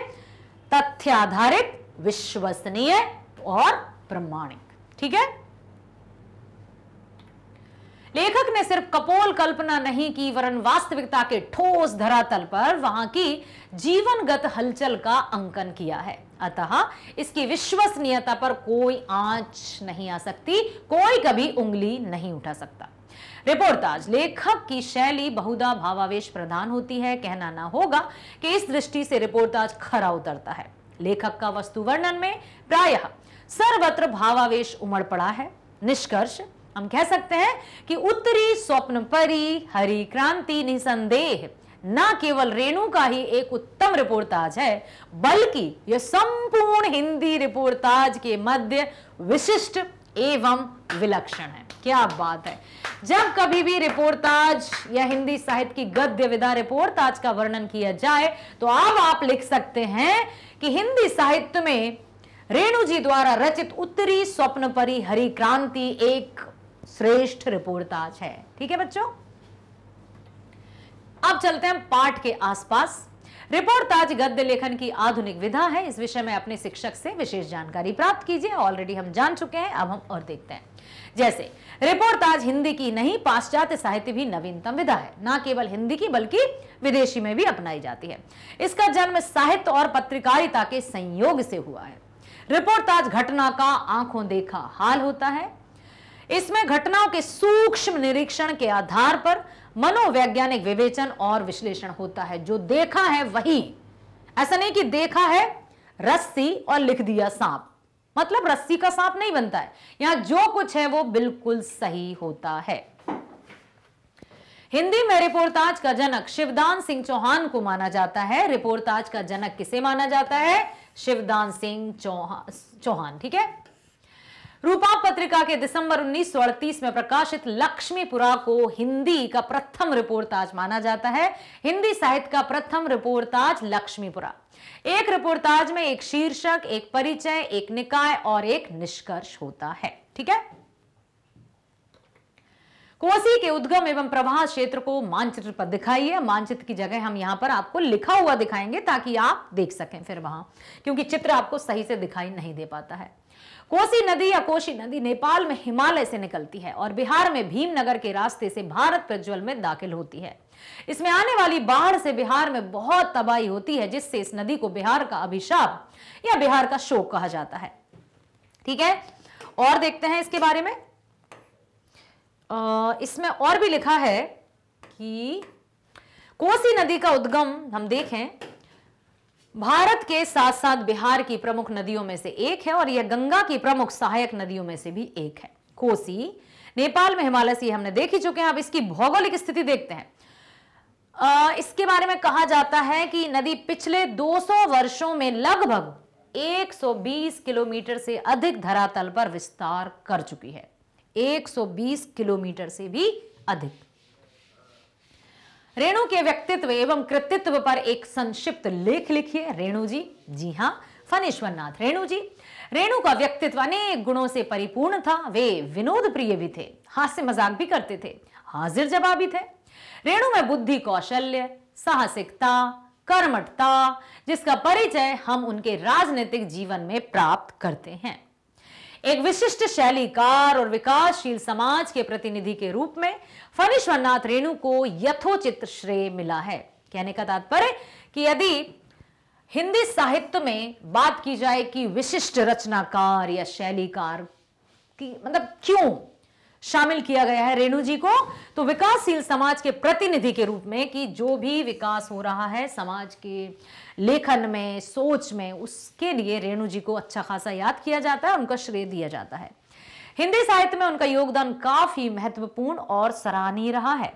तथ्य आधारित, विश्वसनीय और प्रमाणिक। ठीक है, लेखक ने सिर्फ कपोल कल्पना नहीं की, वरन वास्तविकता के ठोस धरातल पर वहां की जीवनगत हलचल का अंकन किया है। अतः इसकी विश्वसनीयता पर कोई आंच नहीं आ सकती, कोई कभी उंगली नहीं उठा सकता। रिपोर्टाज लेखक की शैली बहुधा भावावेश प्रधान होती है। कहना ना होगा कि इस दृष्टि से रिपोर्टाज खरा उतरता है। लेखक का वस्तु वर्णन में प्रायः सर्वत्र भावावेश उमड़ पड़ा है। निष्कर्ष हम कह सकते हैं कि उत्तरी स्वप्न परी हरि क्रांति निसंदेह न केवल रेणु का ही एक उत्तम रिपोर्टाज है, बल्कि यह संपूर्ण हिंदी रिपोर्टाज के मध्य विशिष्ट एवं विलक्षण है। क्या बात है! जब कभी भी रिपोर्टाज या हिंदी साहित्य की गद्य विधा रिपोर्टाज का वर्णन किया जाए तो अब आप लिख सकते हैं कि हिंदी साहित्य में रेणु जी द्वारा रचित उत्तरी स्वप्न परी हरि क्रांति एक श्रेष्ठ रिपोर्टाज है। ठीक है बच्चों, अब चलते हैं पाठ के आसपास। रिपोर्टाज गद्य लेखन की आधुनिक विधा है। इस विषय में अपने शिक्षक से विशेष जानकारी प्राप्त कीजिए। ऑलरेडी हम जान चुके हैं, अब हम और देखते हैं। जैसे रिपोर्टाज हिंदी की नहीं, पाश्चात्य साहित्य भी नवीनतम विधा है। न केवल हिंदी की बल्कि विदेशी में भी अपनाई जाती है। इसका जन्म साहित्य और पत्रकारिता के संयोग से हुआ है। रिपोर्टाज घटना का आंखों देखा हाल होता है। इसमें घटनाओं के सूक्ष्म निरीक्षण के आधार पर मनोवैज्ञानिक विवेचन और विश्लेषण होता है। जो देखा है वही, ऐसा नहीं कि देखा है रस्सी और लिख दिया सांप, मतलब रस्सी का सांप नहीं बनता है। यहां जो कुछ है वो बिल्कुल सही होता है। हिंदी में रिपोर्टाज का जनक शिवदान सिंह चौहान को माना जाता है। रिपोर्टाज का जनक किसे माना जाता है? शिवदान सिंह चौहान। ठीक है, रूपाप पत्रिका के दिसंबर 1938 में प्रकाशित लक्ष्मीपुरा को हिंदी का प्रथम रिपोर्टाज माना जाता है। हिंदी साहित्य का प्रथम रिपोर्टाज लक्ष्मीपुरा। एक रिपोर्टाज में एक शीर्षक, एक परिचय, एक निकाय और एक निष्कर्ष होता है। ठीक है, कोसी के उद्गम एवं प्रवाह क्षेत्र को मानचित्र पर दिखाइए। मानचित्र की जगह हम यहां पर आपको लिखा हुआ दिखाएंगे ताकि आप देख सकें फिर वहां, क्योंकि चित्र आपको सही से दिखाई नहीं दे पाता है। कोसी नदी या कोशी नदी नेपाल में हिमालय से निकलती है और बिहार में भीमनगर के रास्ते से भारत प्रज्वल में दाखिल होती है। इसमें आने वाली बाढ़ से बिहार में बहुत तबाही होती है, जिससे इस नदी को बिहार का अभिशाप या बिहार का शोक कहा जाता है। ठीक है, और देखते हैं इसके बारे में। इसमें और भी लिखा है कि कोसी नदी का उद्गम हम देखें, भारत के साथ साथ बिहार की प्रमुख नदियों में से एक है और यह गंगा की प्रमुख सहायक नदियों में से भी एक है। कोसी नेपाल में हिमालय से हमने देख ही चुके हैं। अब इसकी भौगोलिक स्थिति देखते हैं। इसके बारे में कहा जाता है कि नदी पिछले 200 वर्षों में लगभग 120 किलोमीटर से अधिक धरातल पर विस्तार कर चुकी है। 120 किलोमीटर से भी अधिक। रेणु के व्यक्तित्व एवं कृतित्व पर एक संक्षिप्त लेख लिखिए। रेणु जी, जी हां, फणीश्वर नाथ रेणु जी। रेणु का व्यक्तित्व अनेक गुणों से परिपूर्ण था। वे विनोद प्रिय भी थे, हास्य मजाक भी करते थे, हाजिर जवाबी थे। रेणु में बुद्धि, कौशल्य, साहसिकता, कर्मठता, जिसका परिचय हम उनके राजनीतिक जीवन में प्राप्त करते हैं। एक विशिष्ट शैलीकार और विकासशील समाज के प्रतिनिधि के रूप में फणीश्वर नाथ रेणु को यथोचित श्रेय मिला है। कहने का तात्पर्य कि यदि हिंदी साहित्य में बात की जाए कि विशिष्ट रचनाकार या शैलीकार की मतलब क्यों शामिल किया गया है रेणु जी को, तो विकासशील समाज के प्रतिनिधि के रूप में कि जो भी विकास हो रहा है समाज के लेखन में, सोच में, उसके लिए रेणु जी को अच्छा खासा याद किया जाता है, उनका श्रेय दिया जाता है। हिंदी साहित्य में उनका योगदान काफी महत्वपूर्ण और सराहनीय रहा है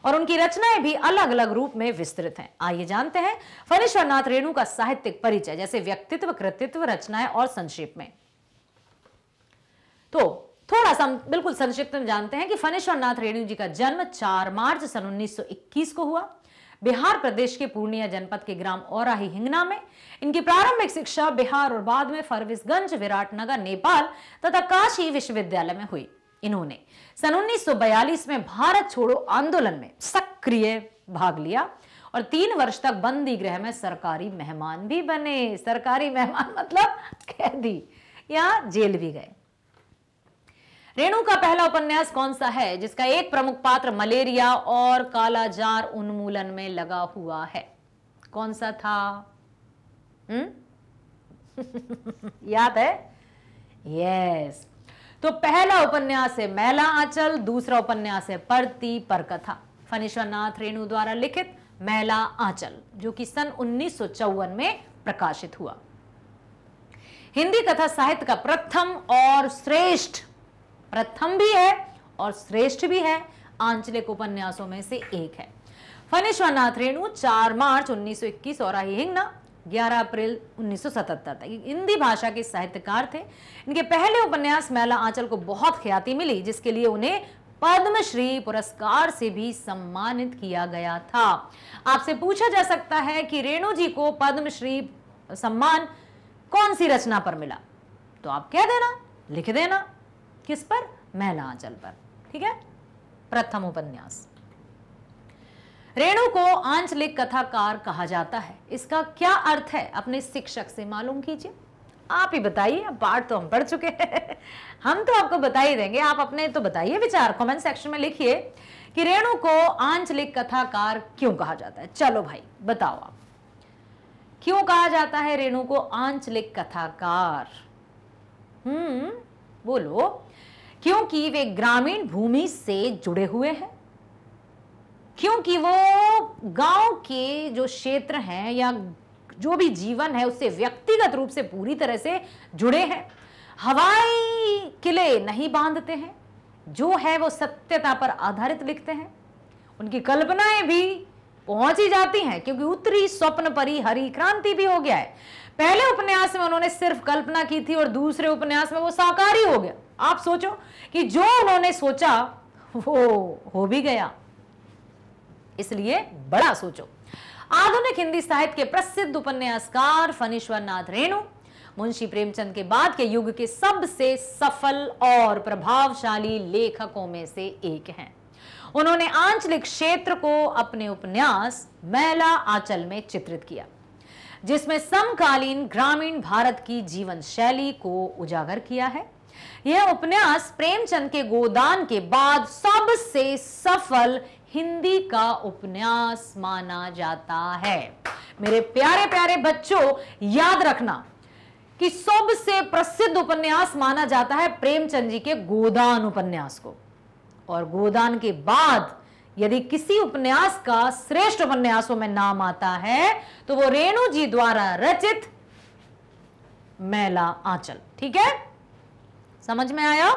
और उनकी रचनाएं भी अलग अलग रूप में विस्तृत हैं। आइए जानते हैं फणीश्वर नाथ रेणु का साहित्यिक परिचय, जैसे व्यक्तित्व, कृतित्व, रचनाएं और संक्षेप में। तो थोड़ा सा बिल्कुल संक्षिप्त में जानते हैं कि फणीश्वर नाथ रेणु जी का जन्म 4 मार्च सन 1921 को हुआ बिहार प्रदेश के पूर्णिया जनपद के ग्राम औराही हिंगना में। इनकी प्रारंभिक शिक्षा बिहार और बाद में फरबिसगंज, विराटनगर, नेपाल तथा काशी विश्वविद्यालय में हुई। इन्होंने सन 1942 में भारत छोड़ो आंदोलन में सक्रिय भाग लिया और 3 वर्ष तक बंदी गृह में सरकारी मेहमान भी बने। सरकारी मेहमान मतलब कैदी या जेल भी गए। रेणु का पहला उपन्यास कौन सा है जिसका एक प्रमुख पात्र मलेरिया और कालाजार उन्मूलन में लगा हुआ है? कौन सा था? याद है? यस। तो पहला उपन्यास है मैला आंचल, दूसरा उपन्यास है परती परकथा। फणीश्वर नाथ रेणु द्वारा लिखित मैला आंचल, जो कि सन 1954 में प्रकाशित हुआ। हिंदी कथा साहित्य का प्रथम भी है और श्रेष्ठ भी है आंचलिक उपन्यासों में से एक है। फणीश्वर नाथ रेणु 4 मार्च 1921 औराही हिंगना, 11 अप्रैल 1977 तक हिंदी भाषा के साहित्यकार थे। इनके पहले उपन्यास मैला आंचल को बहुत ख्याति मिली, जिसके लिए उन्हें पद्मश्री पुरस्कार से भी सम्मानित किया गया था। आपसे पूछा जा सकता है कि रेणु जी को पद्मश्री सम्मान कौन सी रचना पर मिला, तो आप कह देना, लिख देना। किस पर? मैला आंचल पर। ठीक है, प्रथम उपन्यास। रेणु को आंचलिक कथाकार कहा जाता है, इसका क्या अर्थ है अपने शिक्षक से मालूम कीजिए। आप ही बताइए, पाठ तो हम पढ़ चुके हैं, हम तो आपको बता ही देंगे, आप अपने तो बताइए विचार, कमेंट सेक्शन में लिखिए कि रेणु को आंचलिक कथाकार क्यों कहा जाता है। चलो भाई बताओ आप, क्यों कहा जाता है रेणु को आंचलिक कथाकार? बोलो। क्योंकि वे ग्रामीण भूमि से जुड़े हुए हैं, क्योंकि वो गांव के जो क्षेत्र हैं या जो भी जीवन है उससे व्यक्तिगत रूप से पूरी तरह से जुड़े हैं, हवाई किले नहीं बांधते हैं, जो है वो सत्यता पर आधारित लिखते हैं, उनकी कल्पनाएं भी पहुंच ही जाती हैं, क्योंकि उत्तरी स्वप्न परी हरी क्रांति भी हो गया है। पहले उपन्यास में उन्होंने सिर्फ कल्पना की थी और दूसरे उपन्यास में वो साकार हो गया। आप सोचो कि जो उन्होंने सोचा वो हो भी गया, इसलिए बड़ा सोचो। आधुनिक हिंदी साहित्य के प्रसिद्ध उपन्यासकार फणीश्वर नाथ रेणु मुंशी प्रेमचंद के बाद के युग के सबसे सफल और प्रभावशाली लेखकों में से एक हैं। उन्होंने आंचलिक क्षेत्र को अपने उपन्यास मैला आंचल में चित्रित किया, जिसमें समकालीन ग्रामीण भारत की जीवन शैली को उजागर किया है। यह उपन्यास प्रेमचंद के गोदान के बाद सबसे सफल हिंदी का उपन्यास माना जाता है। मेरे प्यारे प्यारे बच्चों, याद रखना कि सबसे प्रसिद्ध उपन्यास माना जाता है प्रेमचंद जी के गोदान उपन्यास को, और गोदान के बाद यदि किसी उपन्यास का श्रेष्ठ उपन्यासों में नाम आता है तो वो रेणु जी द्वारा रचित मैला आंचल। ठीक है, समझ में आया?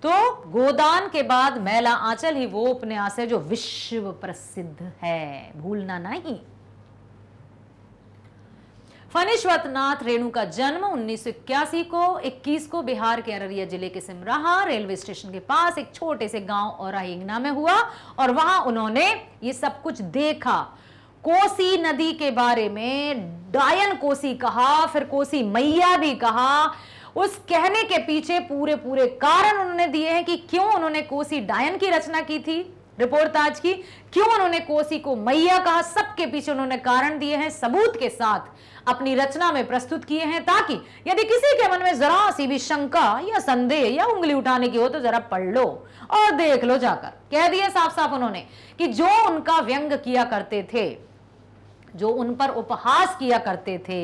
तो गोदान के बाद मैला आंचल ही वो उपन्यास है जो विश्व प्रसिद्ध है, भूलना नहीं। फणीश्वर नाथ रेणु का जन्म 1981 को 21 को बिहार के अररिया जिले के सिमराहा रेलवे स्टेशन के पास एक छोटे से गांव औराही हिंगना में हुआ, और वहां उन्होंने ये सब कुछ देखा। कोसी नदी के बारे में डायन कोसी कहा, फिर कोसी मैया भी कहा। उस कहने के पीछे पूरे पूरे कारण उन्होंने दिए हैं कि क्यों उन्होंने कोसी डायन की रचना की थी, रिपोर्टाज की, क्यों उन्होंने कोसी को मैया कहा, सबके पीछे उन्होंने कारण दिए हैं, सबूत के साथ अपनी रचना में प्रस्तुत किए हैं, ताकि यदि किसी के मन में जरा सी भी शंका या संदेह या उंगली उठाने की हो तो जरा पढ़ लो और देख लो जाकर। कह दिए साफ साफ उन्होंने कि जो उनका व्यंग किया करते थे जो उन पर उपहास किया करते थे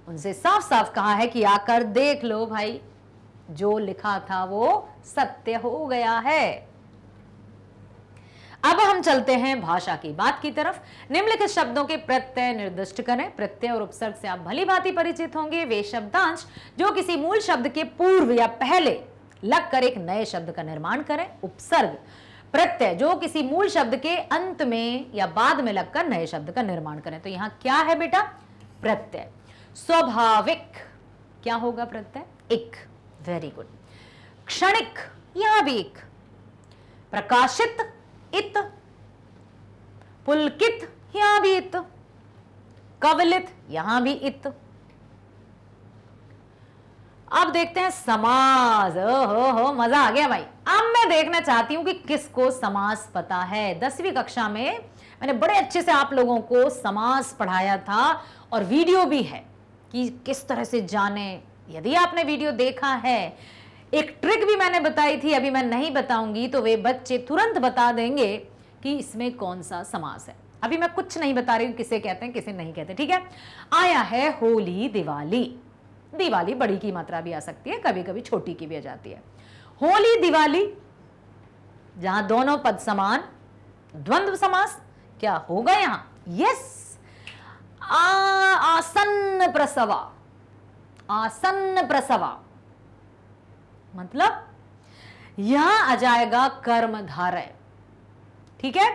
उनसे साफ साफ कहा है कि आकर देख लो भाई, जो लिखा था वो सत्य हो गया है। अब हम चलते हैं भाषा की बात की तरफ। निम्नलिखित शब्दों के प्रत्यय निर्दिष्ट करें। प्रत्यय और उपसर्ग से आप भली भांति परिचित होंगे। वे शब्दांश जो किसी मूल शब्द के पूर्व या पहले लगकर एक नए शब्द का निर्माण करें। उपसर्ग प्रत्यय जो किसी मूल शब्द के अंत में या बाद में लगकर नए शब्द का निर्माण करें। तो यहां क्या है बेटा? प्रत्यय। स्वाभाविक क्या होगा? प्रत्यय एक। Very good. क्षणिक यहां भी एक। प्रकाशित इत। पुलकित यहां भी इत। कवलित यहां भी इत। अब देखते हैं समास। हो मजा आ गया भाई। अब मैं देखना चाहती हूं कि किसको समास पता है। 10वीं कक्षा में मैंने बड़े अच्छे से आप लोगों को समास पढ़ाया था और वीडियो भी है कि किस तरह से जाने। यदि आपने वीडियो देखा है, एक ट्रिक भी मैंने बताई थी, अभी मैं नहीं बताऊंगी तो वे बच्चे तुरंत बता देंगे कि इसमें कौन सा समास है। अभी मैं कुछ नहीं बता रही हूं किसे कहते हैं किसे नहीं कहते, ठीक है। आया है होली दिवाली। दिवाली बड़ी की मात्रा भी आ सकती है, कभी कभी छोटी की भी आ जाती है। होली दिवाली जहां दोनों पद समान, द्वंद्व समास क्या होगा यहां? यस, आसन्न प्रसवा। आसन्न प्रसवा मतलब यहां आ जाएगा कर्मधारय, ठीक है।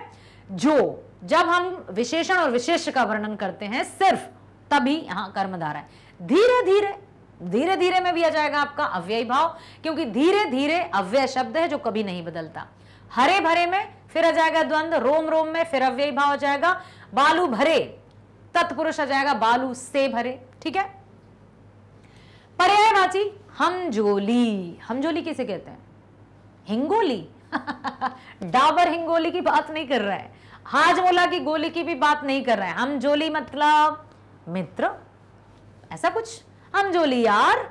जो जब हम विशेषण और विशेष्य का वर्णन करते हैं सिर्फ तभी यहां कर्मधारय। धीरे धीरे, धीरे धीरे में भी आ जाएगा आपका अव्ययी भाव, क्योंकि धीरे धीरे अव्यय शब्द है जो कभी नहीं बदलता। हरे भरे में फिर आ जाएगा द्वंद्व, रोम रोम में फिर अव्ययी भाव आ जाएगा। बालू भरे तत्पुरुष आ जाएगा बालू से भरे, ठीक है। पर्यायवाची हमजोली। हमजोली किसे कहते हैं? हिंगोली। डाबर हिंगोली की बात नहीं कर रहा है, हाजमोला की गोली की भी बात नहीं कर रहा है। हमजोली मतलब मित्र, ऐसा कुछ। हमजोली यार,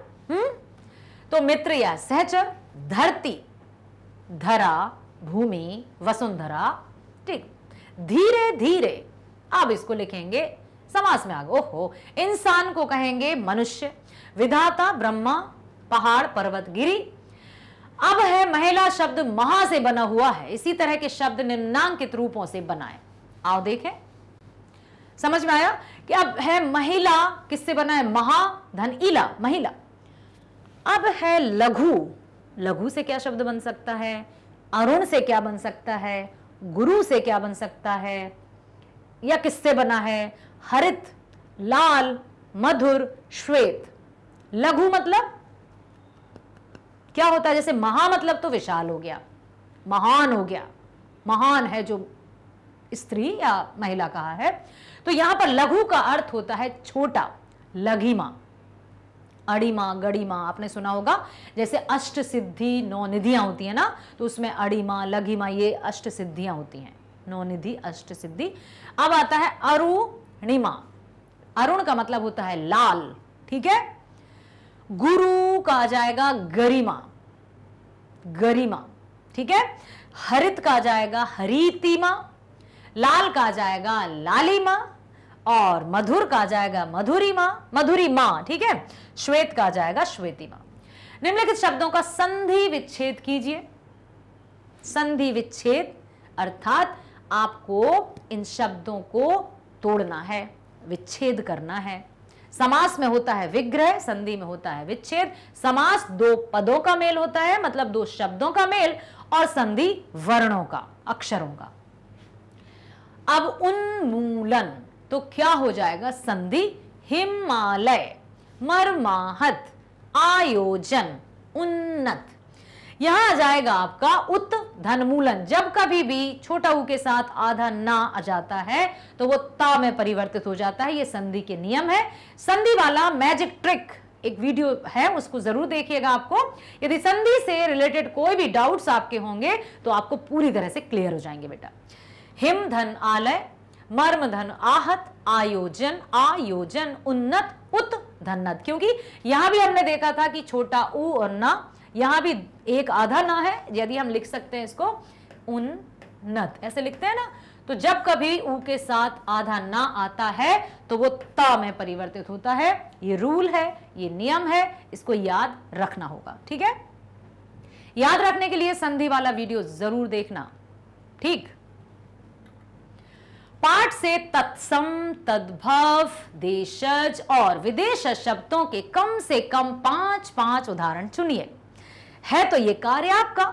तो मित्र या सहचर। धरती, धरा, भूमि, वसुंधरा, ठीक। धीरे धीरे, अब इसको लिखेंगे समास में आगे। ओहो, इंसान को कहेंगे मनुष्य। विधाता ब्रह्मा, पहाड़, पर्वत, गिरी। अब है महिला शब्द महा से बना हुआ है। इसी तरह के शब्द निम्नांकित रूपों से बनाए। आओ देखें, समझ में आया कि अब है महिला किससे बना है? महा धन ईला, महिला। अब है लघु। लघु से क्या शब्द बन सकता है? अरुण से क्या बन सकता है? गुरु से क्या बन सकता है? या किससे बना है? हरित, लाल, मधुर, श्वेत। लघु मतलब क्या होता है? जैसे महा मतलब तो विशाल हो गया, महान हो गया। महान है जो स्त्री या महिला कहा है, तो यहां पर लघु का अर्थ होता है छोटा। लघिमा, अड़िमा, गड़िमा आपने सुना होगा। जैसे अष्ट सिद्धि 9 निधियां होती है ना, तो उसमें अड़िमा, लघिमा ये अष्ट सिद्धियां होती हैं। 9 निधि, अष्ट सिद्धि। अब आता है अरुणिमा। अरुण का मतलब होता है लाल, ठीक है। गुरु का आ जाएगा गरिमा, गरिमा, ठीक है। हरित का आ जाएगा हरितिमा। लाल का आ जाएगा लालिमा। और मधुर का आ जाएगा मधुरिमा, मधुरिमा, ठीक है। श्वेत का आ जाएगा श्वेतिमा। निम्नलिखित शब्दों का संधि विच्छेद कीजिए। संधि विच्छेद अर्थात आपको इन शब्दों को तोड़ना है, विच्छेद करना है। समास में होता है विग्रह, संधि में होता है विच्छेद। समास 2 पदों का मेल होता है, मतलब 2 शब्दों का मेल, और संधि वर्णों का, अक्षरों का। अब उन्मूलन तो क्या हो जाएगा? संधि हिमालय, मर्माहत, आयोजन, उन्नत। यहां आ जाएगा आपका उत धनमूलन। जब कभी भी छोटा ऊ के साथ आधा ना आ जाता है तो वो ता में परिवर्तित हो जाता है। ये संधि के नियम है। संधि वाला मैजिक ट्रिक एक वीडियो है, उसको जरूर देखिएगा। आपको यदि संधि से रिलेटेड कोई भी डाउट्स आपके होंगे तो आपको पूरी तरह से क्लियर हो जाएंगे बेटा। हिम धन आलय, मर्म धन आहत, आयोजन, आयोजन, उन्नत, उत धन्नत। क्योंकि यहां भी हमने देखा था कि छोटा ऊ और ना, यहां भी एक आधा ना है। यदि हम लिख सकते हैं इसको उन्नत, ऐसे लिखते हैं ना, तो जब कभी ऊ के साथ आधा ना आता है तो वो ता में परिवर्तित होता है। ये रूल है, ये नियम है, इसको याद रखना होगा। ठीक है, याद रखने के लिए संधि वाला वीडियो जरूर देखना। ठीक, पाठ से तत्सम, तद्भव, देशज और विदेशज शब्दों के कम से कम 5 उदाहरण चुनिए। है तो ये कार्य आपका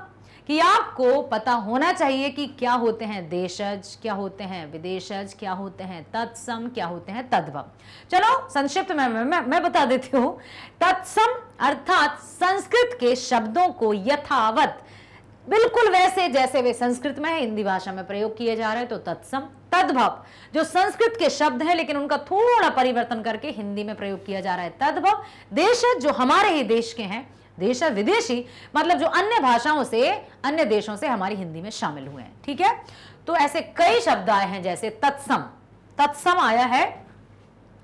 कि आपको पता होना चाहिए कि क्या होते हैं देशज, क्या होते हैं विदेशज, क्या होते हैं तत्सम, क्या होते हैं तद्भव। चलो संक्षिप्त में मैं बता देती हूं। तत्सम अर्थात संस्कृत के शब्दों को यथावत, बिल्कुल वैसे जैसे वे संस्कृत में है, हिंदी भाषा में प्रयोग किए जा रहे हैं, तो तत्सम। तद्भव जो संस्कृत के शब्द हैं लेकिन उनका थोड़ा परिवर्तन करके हिंदी में प्रयोग किया जा रहा है, तद्भव। देशज जो हमारे ही देश के हैं, देश विदेशी मतलब जो अन्य भाषाओं से, अन्य देशों से हमारी हिंदी में शामिल हुए हैं। ठीक है, तो ऐसे कई शब्द आए हैं जैसे तत्सम। तत्सम आया है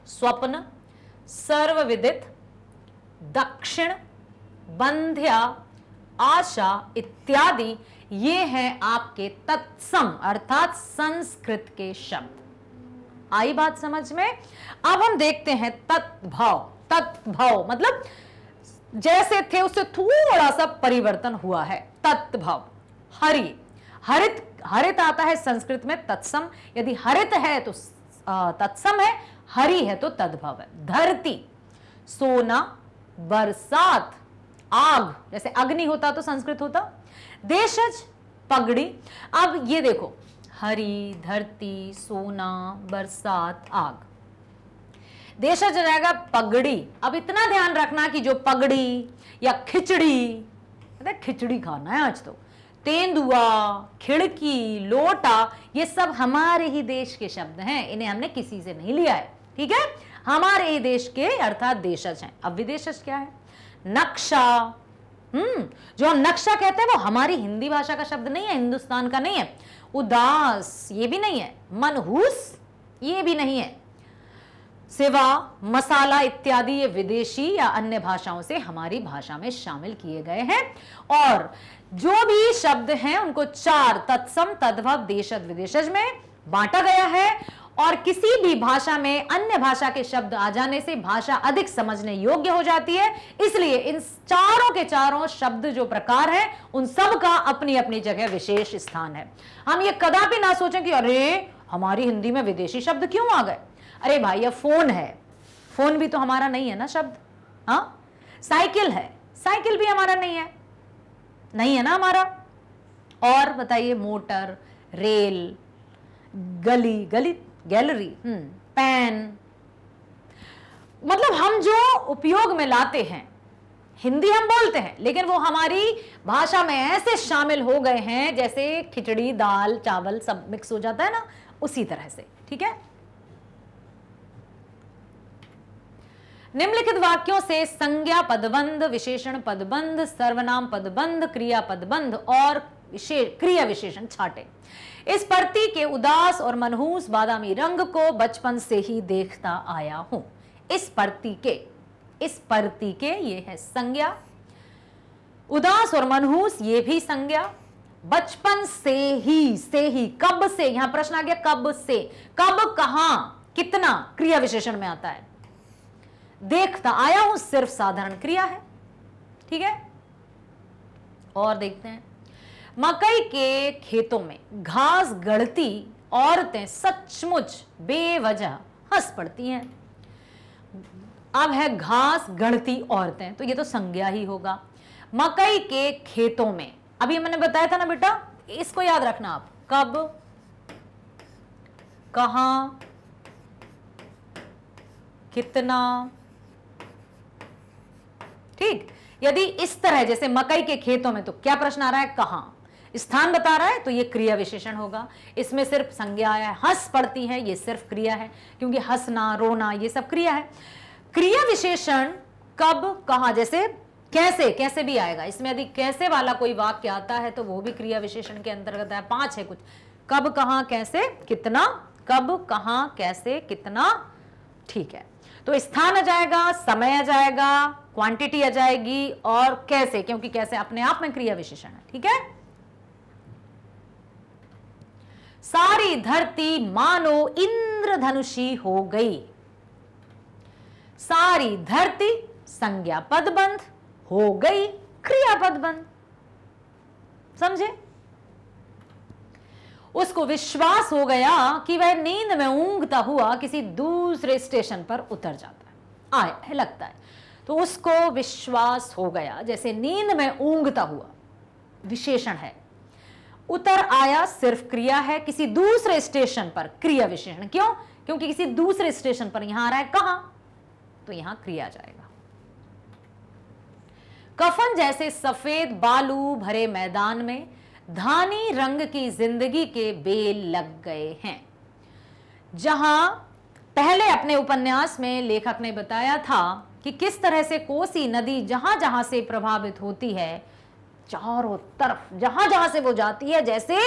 स्वप्न, सर्वविदित, दक्षिण, बंध्या, आशा इत्यादि। ये हैं आपके तत्सम अर्थात संस्कृत के शब्द। आई बात समझ में? अब हम देखते हैं तद्भव। तद्भव मतलब जैसे थे उससे थोड़ा सा परिवर्तन हुआ है। तद्भव, हरि, हरित, हरित आता है संस्कृत में तत्सम। यदि हरित है तो तत्सम है, हरि है तो तद्भव है। धरती, सोना, बरसात, आग, जैसे अग्नि होता तो संस्कृत होता। देशज, पगड़ी। अब ये देखो, हरि, धरती, सोना, बरसात, आग। देशज जाएगा पगड़ी। अब इतना ध्यान रखना कि जो पगड़ी या खिचड़ी, खिचड़ी खाना है आज तो, तेंदुआ, खिड़की, लोटा, ये सब हमारे ही देश के शब्द हैं, इन्हें हमने किसी से नहीं लिया है। ठीक है, हमारे ही देश के अर्थात देशज हैं। अब विदेशज क्या है? नक्शा। जो हम नक्शा कहते हैं वो हमारी हिंदी भाषा का शब्द नहीं है, हिंदुस्तान का नहीं है। उदास, ये भी नहीं है। मनहूस, ये भी नहीं है। सिवा, मसाला इत्यादि ये विदेशी या अन्य भाषाओं से हमारी भाषा में शामिल किए गए हैं। और जो भी शब्द हैं उनको 4 तत्सम, तद्भव, देशज, विदेशज में बांटा गया है। और किसी भी भाषा में अन्य भाषा के शब्द आ जाने से भाषा अधिक समझने योग्य हो जाती है। इसलिए इन चारों के चारों शब्द जो प्रकार हैं उन सब का अपनी अपनी जगह विशेष स्थान है। हम ये कदापि ना सोचें कि अरे हमारी हिंदी में विदेशी शब्द क्यों आ गए। अरे भाई ये फोन है, फोन भी तो हमारा नहीं है ना शब्द। हाँ, साइकिल है, साइकिल भी हमारा नहीं है, नहीं है ना हमारा। और बताइए, मोटर, रेल, गली, गली, गैलरी, पेन, मतलब हम जो उपयोग में लाते हैं, हिंदी हम बोलते हैं लेकिन वो हमारी भाषा में ऐसे शामिल हो गए हैं जैसे खिचड़ी, दाल, चावल सब मिक्स हो जाता है ना, उसी तरह से। ठीक है, निम्नलिखित वाक्यों से संज्ञा पदबंध, विशेषण पदबंध, सर्वनाम पदबंध, क्रिया पदबंध और क्रिया विशेषण छाटे। इस पर्ती के उदास और मनहूस बादामी रंग को बचपन से ही देखता आया हूं। इस पर्ती के ये है संज्ञा, उदास और मनहूस ये भी संज्ञा। बचपन से ही, कब से, यहां प्रश्न आ गया कब से, कब, कहां, कितना क्रिया विशेषण में आता है। देखता आया हूं सिर्फ साधारण क्रिया है। ठीक है, और देखते हैं, मकई के खेतों में घास गढ़ती औरतें सचमुच बेवजह हंस पड़ती हैं। अब है घास गढ़ती औरतें, तो ये तो संज्ञा ही होगा। मकई के खेतों में, अभी मैंने बताया था ना बेटा, इसको याद रखना आप, कब, कहां, कितना। ठीक, यदि इस तरह जैसे मकई के खेतों में, तो क्या प्रश्न आ रहा है, कहां, स्थान बता रहा है, तो ये क्रिया विशेषण होगा। इसमें सिर्फ संज्ञा है। हंस पड़ती है, ये सिर्फ क्रिया है, क्योंकि हंसना, रोना ये सब क्रिया है। क्रिया विशेषण कब, कहां, जैसे कैसे, कैसे भी आएगा इसमें। यदि कैसे वाला कोई वाक्य आता है तो वो भी क्रिया विशेषण के अंतर्गत है। 5 है कुछ, कब, कहां, कैसे, कितना। कब, कहां, कैसे, कितना। ठीक है, तो स्थान आ जाएगा, समय आ जाएगा, क्वांटिटी आ जाएगी, और कैसे, क्योंकि कैसे अपने आप में क्रिया विशेषण है। ठीक है, सारी धरती मानो इंद्रधनुषी हो गई। सारी धरती संज्ञा पद बंध हो गई क्रियापद बंध। समझे? उसको विश्वास हो गया कि वह नींद में ऊँघता हुआ किसी दूसरे स्टेशन पर उतर जाता है, आया है लगता है, तो उसको विश्वास हो गया जैसे नींद में ऊँघता हुआ, विशेषण है। उतर आया सिर्फ क्रिया है, किसी दूसरे स्टेशन पर क्रिया विशेषण। क्यों? क्योंकि किसी दूसरे स्टेशन पर यहां आ रहा है, कहां? तो यहां क्रिया जाएगा। कफन जैसे सफेद बालू भरे मैदान में धानी रंग की जिंदगी के बेल लग गए हैं। जहां पहले अपने उपन्यास में लेखक ने बताया था कि किस तरह से कोसी नदी जहां जहां से प्रभावित होती है, चारों तरफ जहां जहां से वो जाती है, जैसे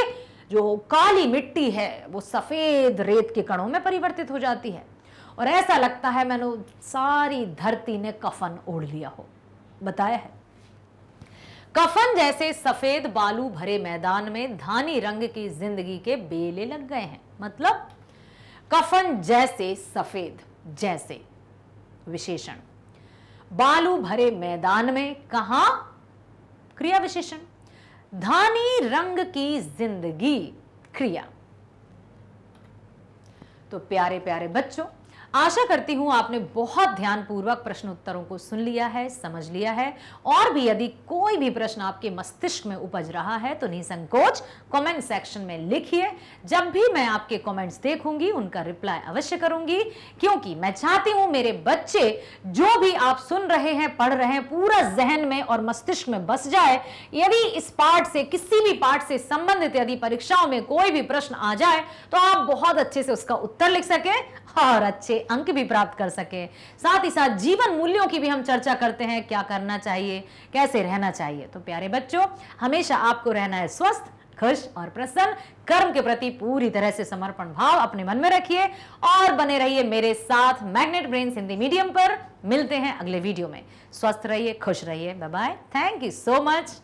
जो काली मिट्टी है वो सफेद रेत के कणों में परिवर्तित हो जाती है, और ऐसा लगता है मैंने सारी धरती ने कफन ओढ़ लिया हो। बताया है, कफन जैसे सफेद बालू भरे मैदान में धानी रंग की जिंदगी के बेले लग गए हैं। मतलब कफन जैसे सफेद, जैसे विशेषण, बालू भरे मैदान में, कहां? क्रिया विशेषण, धानी रंग की जिंदगी क्रिया। तो प्यारे प्यारे बच्चों, आशा करती हूं आपने बहुत ध्यानपूर्वक प्रश्न उत्तरों को सुन लिया है, समझ लिया है, और भी यदि कोई भी प्रश्न आपके मस्तिष्क में उपज रहा है तो निसंकोच कमेंट सेक्शन में लिखिए। जब भी मैं आपके कमेंट्स देखूंगी उनका रिप्लाई अवश्य करूंगी, क्योंकि मैं चाहती हूं मेरे बच्चे जो भी आप सुन रहे हैं, पढ़ रहे हैं, पूरा जहन में और मस्तिष्क में बस जाए। यदि इस पाठ से, किसी भी पाठ से संबंधित यदि परीक्षाओं में कोई भी प्रश्न आ जाए तो आप बहुत अच्छे से उसका उत्तर लिख सके और अच्छे अंक भी प्राप्त कर सके। साथ ही साथ जीवन मूल्यों की भी हम चर्चा करते हैं, क्या करना चाहिए, कैसे रहना चाहिए। तो प्यारे बच्चों, हमेशा आपको रहना है स्वस्थ, खुश और प्रसन्न। कर्म के प्रति पूरी तरह से समर्पण भाव अपने मन में रखिए और बने रहिए मेरे साथ मैग्नेट ब्रेन्स हिंदी मीडियम पर। मिलते हैं अगले वीडियो में। स्वस्थ रहिए, खुश रहिए। Bye bye. Thank you so much.